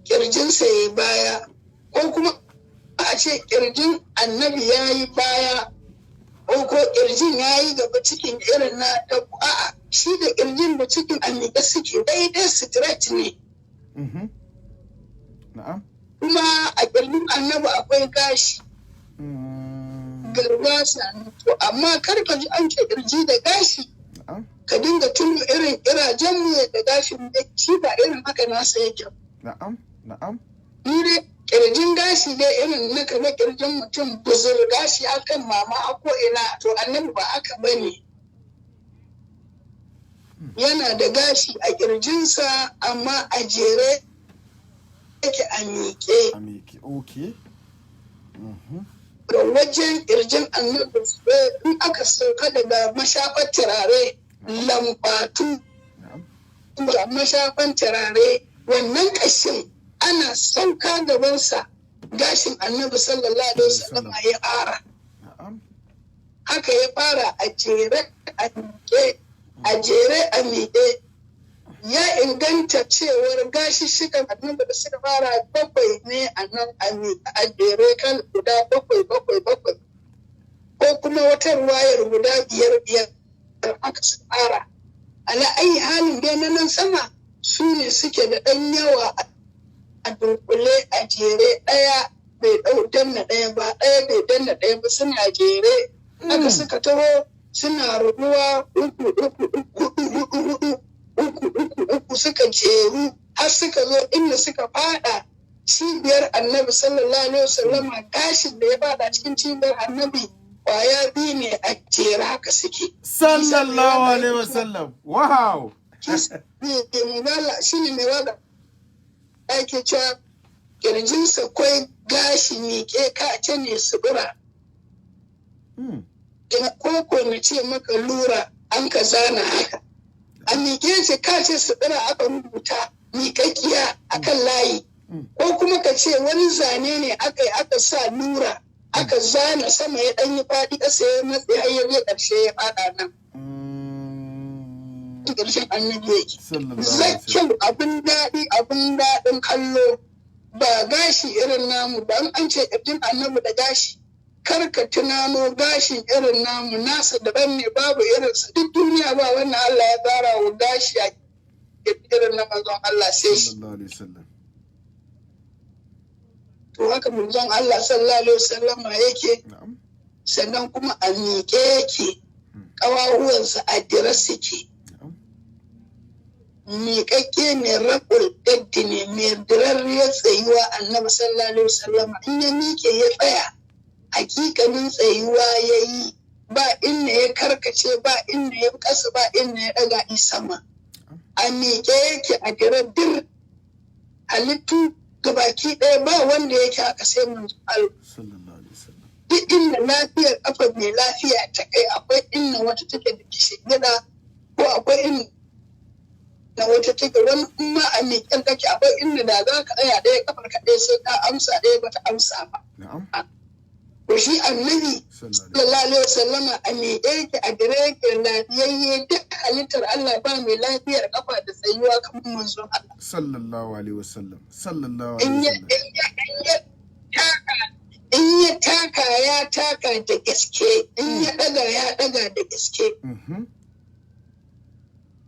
Speaker 3: kirjinsa ya yi baya, ko kuma a ce kirjin annabi ya yi baya, ko kirjin ya yi gaba cikin irin na a'a, shi da kirjin da cikin a miƙe suke daidai straight ne. Kuma a kirjin annabi akwai gashi. Gargasa, to amma kar ka ji an ce kirji da gashi, ka dinga tuno irin kirajen mu da gashin da shi ba irin haka nasa yake. Ni dai kirjin gashi dai irin na kaga kirjin mutum buzur gashi akan mama a ko ina, to annabi ba haka bane. Yana da gashi a kirjinsa amma a jere yake a miƙe.
Speaker 2: Okay.
Speaker 3: Da wajen kirjin annabi in aka sauka daga mashafar turare lambatu da mashafan turare, wannan ƙashin ana sauka gabansa gashin annabi sallallahu alaihi wasallam ya fara. Haka ya fara a jere a miƙe. Ya inganta cewar gashi shigan annabi da suka fara 7 ne a nan a jere kan guda 7 ko kuma wata ruwayar guda 5 aka su fara. Ala ayi halin dai na nan sama su ne suke da ɗan yawa a dunkule a jere, ɗaya bai danna ɗaya ba, ɗaya bai danna ɗaya ba, suna jere. Haka suka taho suna rubuwa uku suka jeru har suka zo inda suka fada cibiyar annabi sallallahu alaihi wasallam. Gashin da ya fada cikin cibiyar annabi kwaya 2 ne a jere haka suke.
Speaker 2: Sallallahu alaihi wasallam. Wow.
Speaker 3: Shi ne mai wada ake cewa kirjinsa kwai gashi miƙe kace ne subura. Koko na ce maka lura an ka zana haka. A miƙe ce kace subura aka rubuta miƙaƙiya akan layi. Ko kuma ka ce wani zane ne aka sa lura aka zana sama ya ɗan yi faɗi ƙasa ya matse har ya ƙarshe ya faɗa nan. Ƙarshen annabi yake. Zakkau abin daɗin kallo ba gashi irin namu ba. An ce ƙirjin annabi da gashi. Kar ka tunano gashin irin namu nasa daban ne, babu irinsa duk duniya ba wannan Allah ya tsara wa gashi a irin na manzon Allah sai shi. To haka manzon Allah sallallahu alaihi wasallam yake, sannan kuma a miƙe yake ƙawahuwansa a dire suke. Miƙaƙƙe mai raƙul gaddi ne mai dirarriyar tsayuwa annabi sallallahu alaihi wasallam in ya miƙe ya tsaya hakikanin tsayuwa ya yi ba inda ya karkace ba inda ya ƙasa ba inda ya ɗaga sama. A miƙe yake a dir halittu gabaki ɗaya ba wanda yake aka sai mun duk inda lafiyar kafa mai lafiya ta kai akwai inda wata take da kishigida ko akwai inda wata take wani kuma a miƙen kake akwai inda da za ka tsaya ɗaya kafar ka ɗaya sai ka amsa ɗaya bata amsa ba. To shi annabi sallallahu alaihi wasallama a miƙe yake a dire yake lafiyayye duk halittar Allah ba mai lafiyar kafa da tsayuwa kamar manzon Allah.
Speaker 2: Sallallahu alaihi wasallam. Sallallahu alaihi wasallam.
Speaker 3: In ya taka ya taka da gaske, in ya ɗaga ya ɗaga da gaske.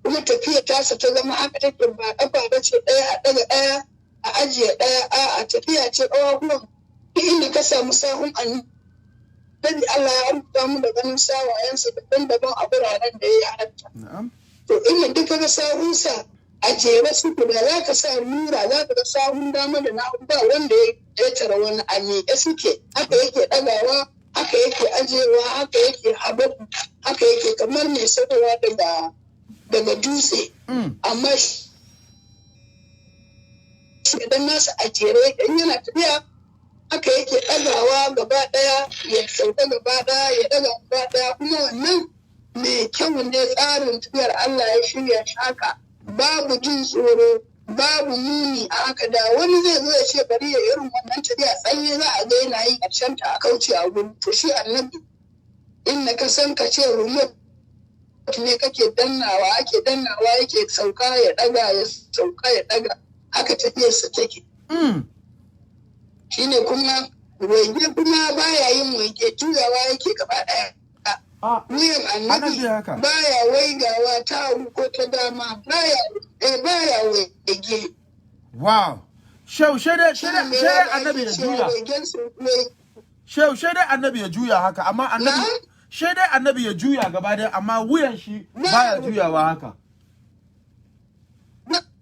Speaker 3: Kuma tafiya tasa ta zama haka take ba ƙafa ba ce ɗaya a ɗaga ɗaya a ajiye ɗaya a tafiya ce ƙawahuwan duk inda ka samu sahun annabi Allah ya rubuta mu da ganin sawayensa daban-daban a biraren da ya halatta. To inda duka ga sahunsa a jere su da za ka sa nura za ka ga sahun dama da na ba wanda ya tara wani a miƙe suke haka yake ɗagawa haka yake ajewa haka yake hababu haka yake kamar mai saukowa daga dutse amma idan nasa a jere in yana tafiya haka yake ɗagawa gaba ɗaya ya sauka gaba ɗaya ya ɗaga gaba ɗaya kuma wannan mai kyau ne tsarin tafiyar Allah ya shirya shi haka babu jin tsoro babu muni a haka da wani zai zo ya ce bari ya irin wannan tafiya tsaye za a ga yana yi ƙarshen ta a kauce a gudu to shi annabi inda ka san ka ce remote ne kake dannawa ake dannawa yake sauka ya ɗaga ya sauka ya ɗaga haka tafiyarsa take. Shine kuma waige kuma baya yin waige juyawa yake gaba ɗaya. Wuyan annabi baya waigawa ta ko ta dama baya waige.
Speaker 2: Wow. Shau shede annabi ya juya. Shau shede annabi ya juya haka amma annabi shede annabi ya juya gaba ɗaya amma wuyan shi baya juyawa haka.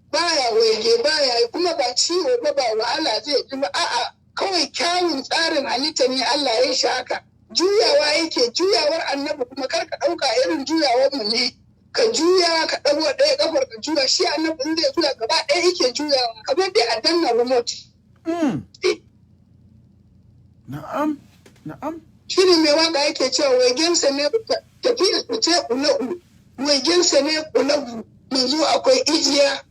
Speaker 3: Baya waige baya kuma ba ciwo ba wahala zai ji ba a'a kawai kyawun tsarin halitta ne Allah ya shi haka. Juyawa yake juyawar annabi kuma kar ka ɗauka irin juyawar mu ne ka juya ka ɗago ɗaya ƙafar ka juya shi annabi in zai juya gaba ɗaya yake juyawa kamar dai a danna remote.
Speaker 2: Na'am.
Speaker 3: Shi ne mai waka yake cewa waigensa ne tafiya su ce ƙulahu waigensa ne ƙulahu yanzu akwai ijiya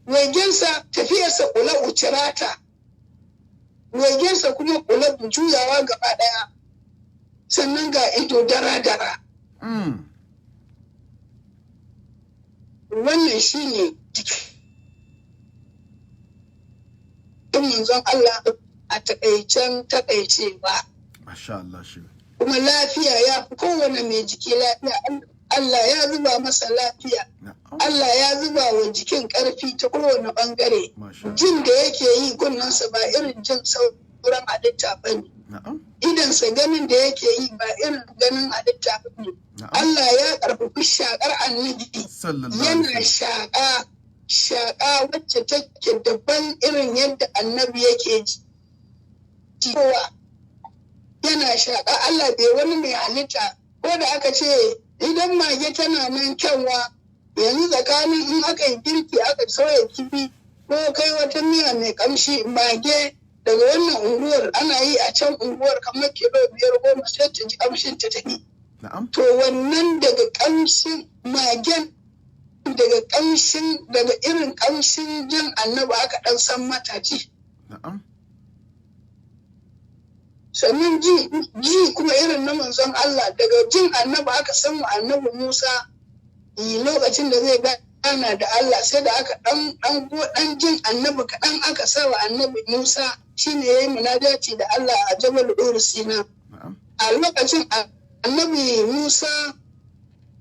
Speaker 3: waigensa tafiyarsa ƙulahu cirata waigensa kuma ƙulahu juyawa gaba ɗaya. Sannan ga ido dara-dara. Wannan shi ne jikin manzon Allah a takaicewa.
Speaker 2: Masha Allah shi.
Speaker 3: Kuma lafiya ya fi kowane mai jiki lafiya. Allah ya zuba masa lafiya. Allah ya zuba wa jikin ƙarfi ta kowane ɓangare. Jin da yake yi kunnensa ba irin jin sauran halitta ba ne. Idansa ganin da yake yi ba irin ganin halitta ba ne. Allah ya ƙarfafi shaƙar annabi yana shaƙa wacce take daban irin yadda annabi yake ji. Kowa yana shaƙa Allah bai wani mai halitta ko da aka ce idan mage tana nan kyanwa yanzu tsakanin in aka yi girki aka sauya kifi ko kai wata miya mai ƙamshi mage daga wannan unguwar ana yi a can unguwar kamar kilo 5-10 sai ta ji kamshin ta tafi. To wannan daga kamshin magen daga irin kamshin jin annabi aka dan san mata ji. Sannan ji kuma irin na manzon Allah daga jin annabi aka san mu annabi Musa lokacin da zai gana da Allah sai da aka dan jin annabi kaɗan aka sa wa annabi Musa shine ya yi munajati da Allah a Jabal Ur Sina. A lokacin annabi Musa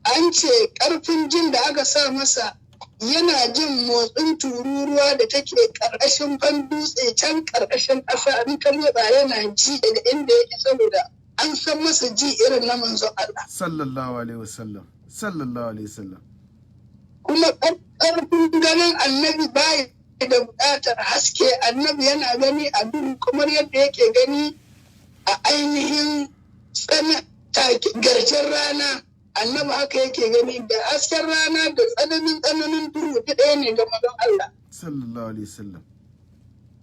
Speaker 3: an ce ƙarfin jin da aka sa masa yana jin motsin tururuwa da take ƙarƙashin fan dutse can ƙarƙashin ƙasa in ka ba yana ji daga inda yake saboda an san masa ji irin na manzon Allah
Speaker 2: sallallahu alaihi wasallam
Speaker 3: kuma ƙarfin ganin annabi bai da buƙatar haske, annabi yana gani a duhu kamar yadda yake gani a ainihin garjin rana. Annabi haka yake gani da hasken rana da tsananin duhu ɗaya ne ga manzon Allah
Speaker 2: sallallahu alaihi wasallam.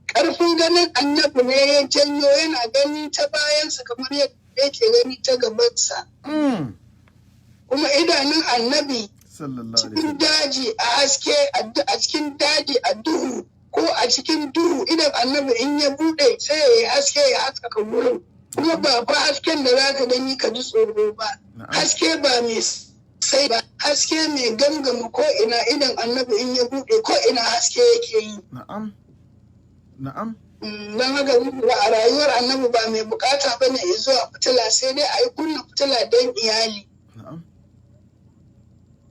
Speaker 3: ƙarfin ganin annabi ne ya janyo yana gani ta bayansa kamar yadda yake gani ta gabansa. Kuma idanun annabi cikin daji a haske, a cikin daji a duhu, ko a cikin duhu idan annabi in ya bude sai ya yi haske ya haskaka wurin. Kuma ba fa hasken da za ka gani ka ji tsoro ba, haske ba mai sai ba, haske mai gangama ko ina idan annabi in ya bude ko ina haske yake yi.
Speaker 2: Na'am.
Speaker 3: Don haka a rayuwar annabi ba mai bukata ba ne zuwa fitila, sai dai a yi kunna fitila don iyali.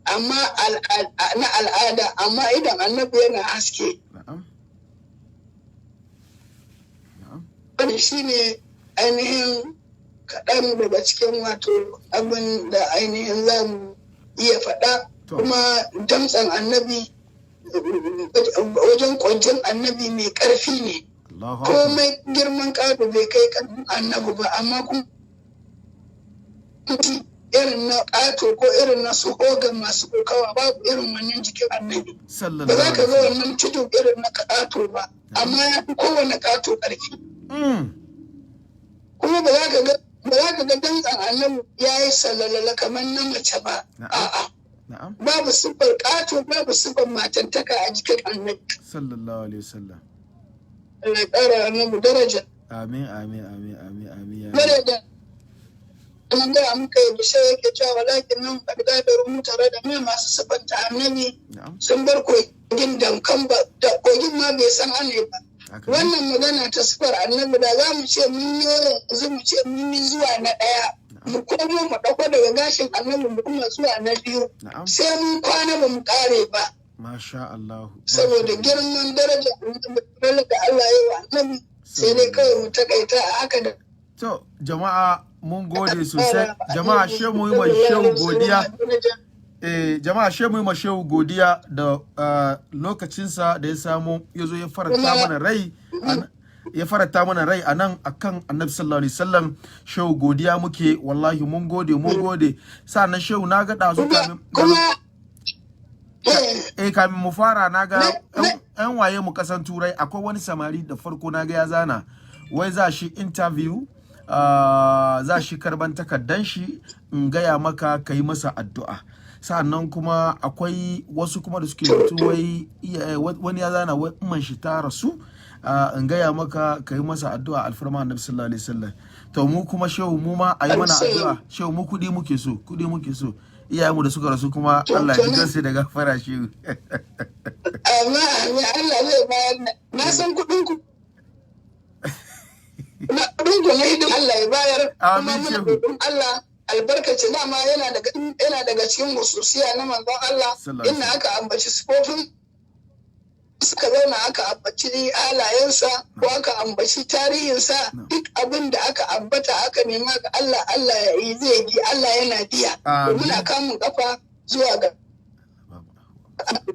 Speaker 3: Amma na al'ada, amma idan annabi yana haske. Wani shi ne ainihin kaɗan daga cikin wato abin da ainihin za mu iya faɗa. Kuma damtsan annabi, wajen ƙwanjin annabi mai ƙarfi ne. Komai girman ƙado bai kai ƙarfin annabi ba, amma kuma irin na ƙato ko irin na su hogan masu kokawa babu irin wannan jikin annabi. Ba za ka ga wannan tudu irin na ƙato ba, amma ya fi kowane ƙato ƙarfi. Kuma ba za ka ga dantsan annabi ya yi salalala kamar na mace ba. A'a. Babu siffar ƙato, babu siffar matantaka a jikin annabi.
Speaker 2: Sallallahu alaihi wasallam.
Speaker 3: Allah ya ƙara annabi daraja.
Speaker 2: Amin.
Speaker 3: Daraja. Nan da muka yi bishe yake cewa walakin nan ƙarƙa da rumu tare da mai masu siffanta annabi sun bar kogin dankan ba, da kogin ma bai san annabi ba. Wannan magana ta siffar annabi da za mu ce mun yi yanzu mu ce mun yi zuwa na ɗaya. Mu komo mu ɗauko daga gashin annabi mu kuma zuwa na biyu. Sai mun kwana ba mu ƙare ba.
Speaker 2: Masha Allah.
Speaker 3: Saboda girman daraja annabi da Allah ya yi wa annabi sai dai kawai mu takaita a haka da.
Speaker 2: To jama'a mun gode sosai. Jama'a she mu yi ma shehu godiya. Jama'a she mu yi ma shehu godiya da lokacinsa da ya samu ya zo ya faranta mana rai. Ya faranta mana rai anan akan Annabi sallallahu alaihi wasallam. Shehu godiya muke, wallahi mun gode. Sannan shehu na ga dazu kamin mu fara na ga yan waye mu kasan turai akwai wani samari da farko na ga ya zana wai za shi interview, za shi karban takardan shi in gaya maka ka yi masa addu'a. Sannan kuma akwai wasu kuma da suke mutu wai wani ya zana wai umman shi ta rasu, in gaya maka ka yi masa addu'a alfarma Annabi sallallahu alaihi wasallam. To mu kuma shehu mu ma a yi mana addu'a. Shehu mu kudi muke so iyayenmu da suka rasu kuma Allah ya ji da gafara shi.
Speaker 3: Amma Allah zai bayar, na san kuɗin ku. Na kuɗin ku ne idan Allah ya bayar.
Speaker 2: Amin shehu.
Speaker 3: Allah albarkaci dama yana daga cikin hususiya na manzon Allah, inda aka ambaci sifofin suka zauna aka ambaci halayensa ko aka ambaci tarihinsa, duk abin da aka ambata aka nema ga Allah, Allah ya yi zai yi, Allah yana biya. Muna kamun kafa zuwa ga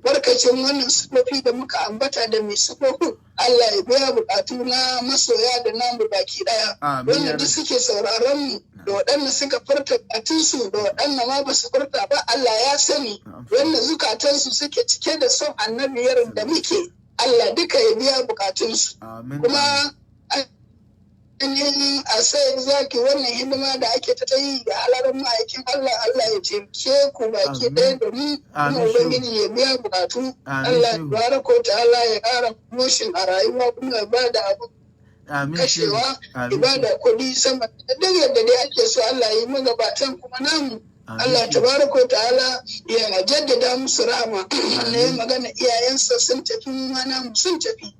Speaker 3: barkacin wannan sifofi da muka ambata da mai sifofin, Allah ya biya bukatu na masoya da namu baki daya. Wanda duk suke sauraron mu da waɗanda suka furta bukatunsu da waɗanda ma ba su furta ba, Allah ya sani. Wanda zukatansu suke cike da son annabiyar da muke, Allah duka ya biya bukatunsu. Kuma ainihin a sai zaki wannan hidima da ake ta yi ga halarin ma'aikin Allah, Allah ya taimake ku baki ɗaya da mu, kuma Ubangiji ya biya bukatu. Allah ya baraka ta Allah ya ƙara promotion a rayuwa, kuma ya ba da abu kashewa, ibada kuɗi sama da duk yadda dai ake so. Allah ya yi magabatan kuma namu. Allah tabaraka ta'ala ya jaddada musu rahama. Allah ya magana iyayensa sun tafi, mana sun tafi,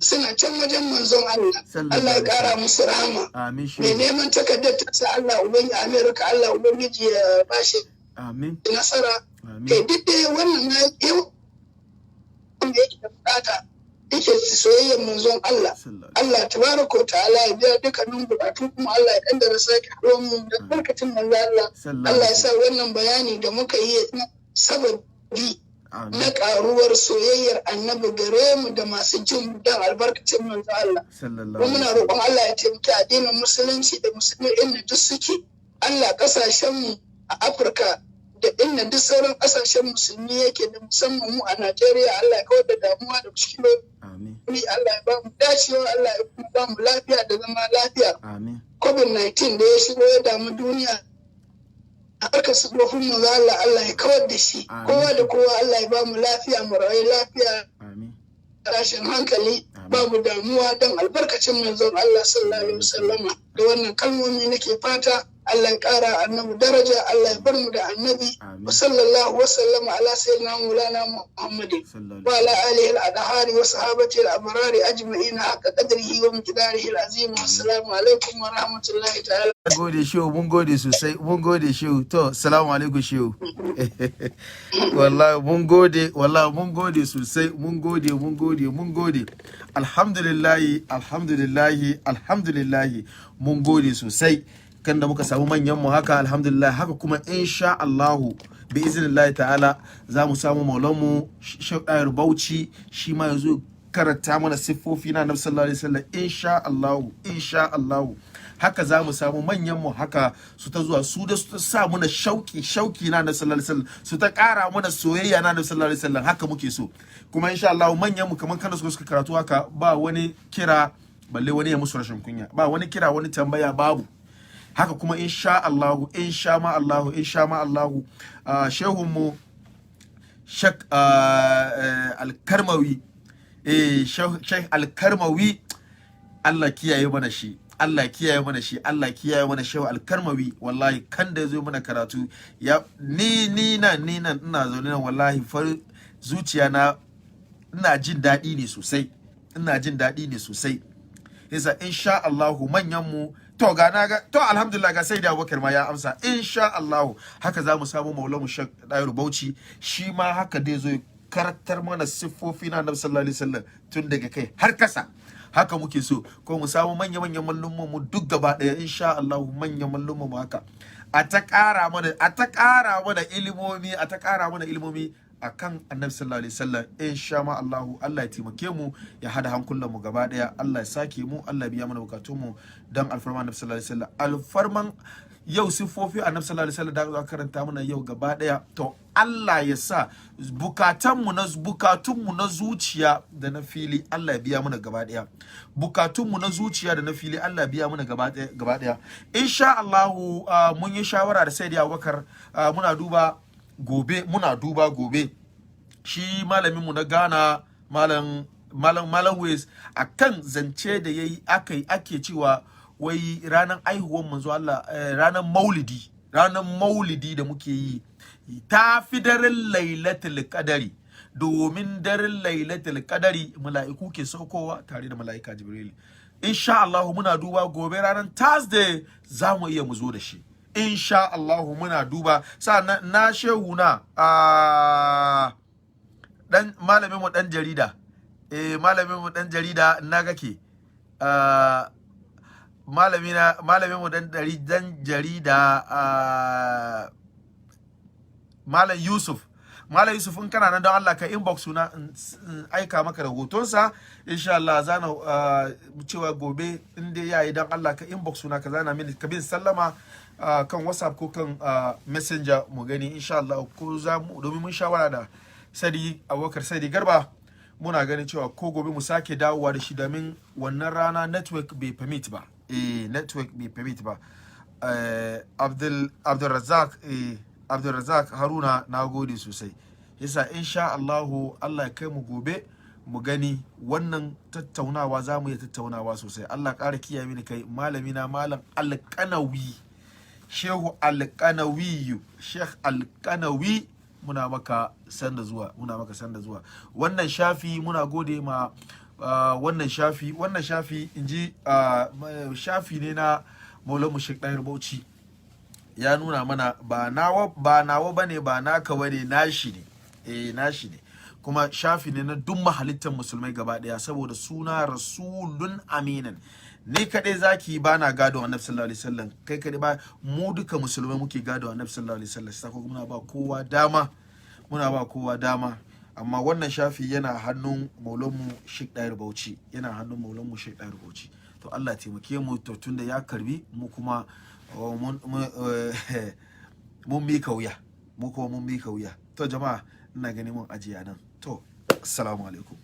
Speaker 3: suna can wajen manzon Allah. Allah ya kara musu rahama. Mai neman takardar ta Allah ubangiji Amerika, Allah ubangiji ya bashi nasara. Kai duk da wannan na yau da yake da bukata, yake soyayyar manzon Allah. Allah tabaraka wa ta'ala ya biya dukkanin bukatu kuma Allah ya kaddara sake haɗuwar mu da barkatin manzon Allah. Allah ya sa wannan bayani da muka yi sababi na karuwar soyayyar annabi gare mu da masu jin mu dan albarkacin manzon Allah. Kuma muna roƙon Allah ya taimaki addinin musulunci da musulmi inda duk suke. Allah kasashen mu a Afirka da inda duk sauran kasashen musulmi yake da musamman mu a Najeriya, Allah ya kawar da damuwa da mushkiloli. Allah ya ba mu dacewa, Allah ya kuma ba mu lafiya da zama lafiya. COVID-19 da ya shigo ya damu duniya a harkar sabobin mu Allah ya kawar da shi. Kowa da kowa Allah ya ba mu lafiya, mu rayu lafiya. Rashin hankali babu damuwa don albarkacin manzon Allah sallallahu alaihi wasallama. Da wannan kalmomi nake fata Allah ya ƙara annabi daraja, Allah ya bar mu da annabi wa sallallahu wa sallama ala sayyidina Maulana Muhammadin wa ala alihi al-adhari wa sahabati al-abrari ajma'in haqqa qadrihi wa miqdarihi al-azim. Assalamu alaikum wa rahmatullahi ta'ala.
Speaker 2: Gode shehu, mun gode sosai, mun gode shehu. To, assalamu alaikum shehu. Wallahi mun gode, wallahi mun gode sosai, mun gode. Alhamdulillah, mun gode sosai. Kan da muka samu manyan mu haka, alhamdulillah, haka kuma insha Allahu bi iznillahi ta'ala za mu samu maulanmu Sheikh Dahiru Bauchi shi ma yazo karanta mana siffofi na Annabi sallallahu alaihi wasallam insha Allahu haka za mu samu manyan mu haka su ta zuwa su da su ta sa mana shauki na Annabi sallallahu alaihi wasallam, su ta ƙara mana soyayya na Annabi sallallahu alaihi wasallam, haka muke so. Kuma insha Allahu manyan mu kaman kana suka karatu haka, ba wani kira balle wani ya musu rashin kunya, ba wani kira wani tambaya babu. Haka kuma insha Allahu shehun mu Sheikh Al-Karmawi Sheikh Al-Karmawi, Allah kiyaye mana shi, Allah kiyaye mana Sheikh Al-Karmawi. Wallahi kan da zo mana karatu ya ni nan ina zaune nan, wallahi zuciya na ina jin daɗi ne sosai, yasa insha Allahu manyan mu to alhamdulillah ga Sayyid Abubakar ma ya amsa insha Allah. Haka zamu samu Maulana Sheikh Dahiru Bauchi shi ma haka dai zo karantar mana siffofi na Annabi sallallahu alaihi wasallam tun daga kai har kasa. Haka muke so, ko mu samu manyan mallumman mu duk gaba daya insha Allah, manyan mallumman mu haka a ta ƙara mana ilimomi akan Annabi sallallahu alaihi wasallam insha Allah. Allah ya taimake mu, ya hada hankulan mu gaba daya, Allah ya sake mu, Allah ya biya mana bukatun mu dan alfarman Annabi sallallahu alaihi wasallam. Alfarman yau sifofi Annabi sallallahu alaihi wasallam da aka karanta mana yau gaba daya, to Allah ya sa bukatun mu na zuciya da na fili Allah ya biya mana gaba daya, bukatun mu na zuciya da na fili Allah ya biya mana gaba daya insha Allah. Mun yi shawara da Sayyid Abubakar, muna duba gobe shi malamin mu na Ghana malam Ways akan zance da yayi ake cewa wai ranar aihuwar manzo Allah, ranar maulidi da muke yi ta fi daren lailatul qadari, domin daren lailatul qadari mala'iku ke saukowa tare da mala'ika Jibril. Insha Allah muna duba gobe ranar Thursday za mu iya mu zo da shi insha Allah. Muna duba sannan na shehu na dan malamin mu dan jarida na gake malamin mu dan jarida Malam Yusuf in kana nan don Allah ka inbox suna in aika maka rahotonsa insha Allah. Zana cewa gobe in dai yayi don Allah ka inbox suna ka zana mini ka bin sallama kan WhatsApp ko kan Messenger mu gani insha Allah. Ko za mu, domin mun shawara da Sadi Abubakar Sadi Garba, muna ganin cewa ko gobe mu sake dawowa da shi, domin wannan rana network bai permit ba. Abdulrazak Haruna, na gode sosai. Yasa insha Allahu Allah ya kai mu gobe mu gani wannan tattaunawa, za mu yi tattaunawa sosai. Allah ƙara kiyaye mini kai, malami na Malam Alƙanawi, Sheikh Alƙanawi, muna maka sanda zuwa. Wannan shafi muna gode ma wannan shafi inji shafi ne na Maulana Sheikh Dahiru Bauchi. Ya nuna mana ba nawa bane, ba naka bane, nashi ne. nashi ne, kuma shafi ne na duk mahalittar musulmai gaba daya, saboda suna rasulun aminin. Ni kadai zaki bana gado annabi sallallahu alaihi wasallam, kai kadai ba, mu duka musulmai muke gado annabi sallallahu alaihi wasallam, sai kuma muna ba kowa dama, amma wannan shafi yana hannun maulanmu Sheikh Dair Bauchi, to Allah taimake mu, to tunda ya karbi mu kuma mun mika wuya, to jama'a ina gani mun ajiya nan, to assalamu alaikum.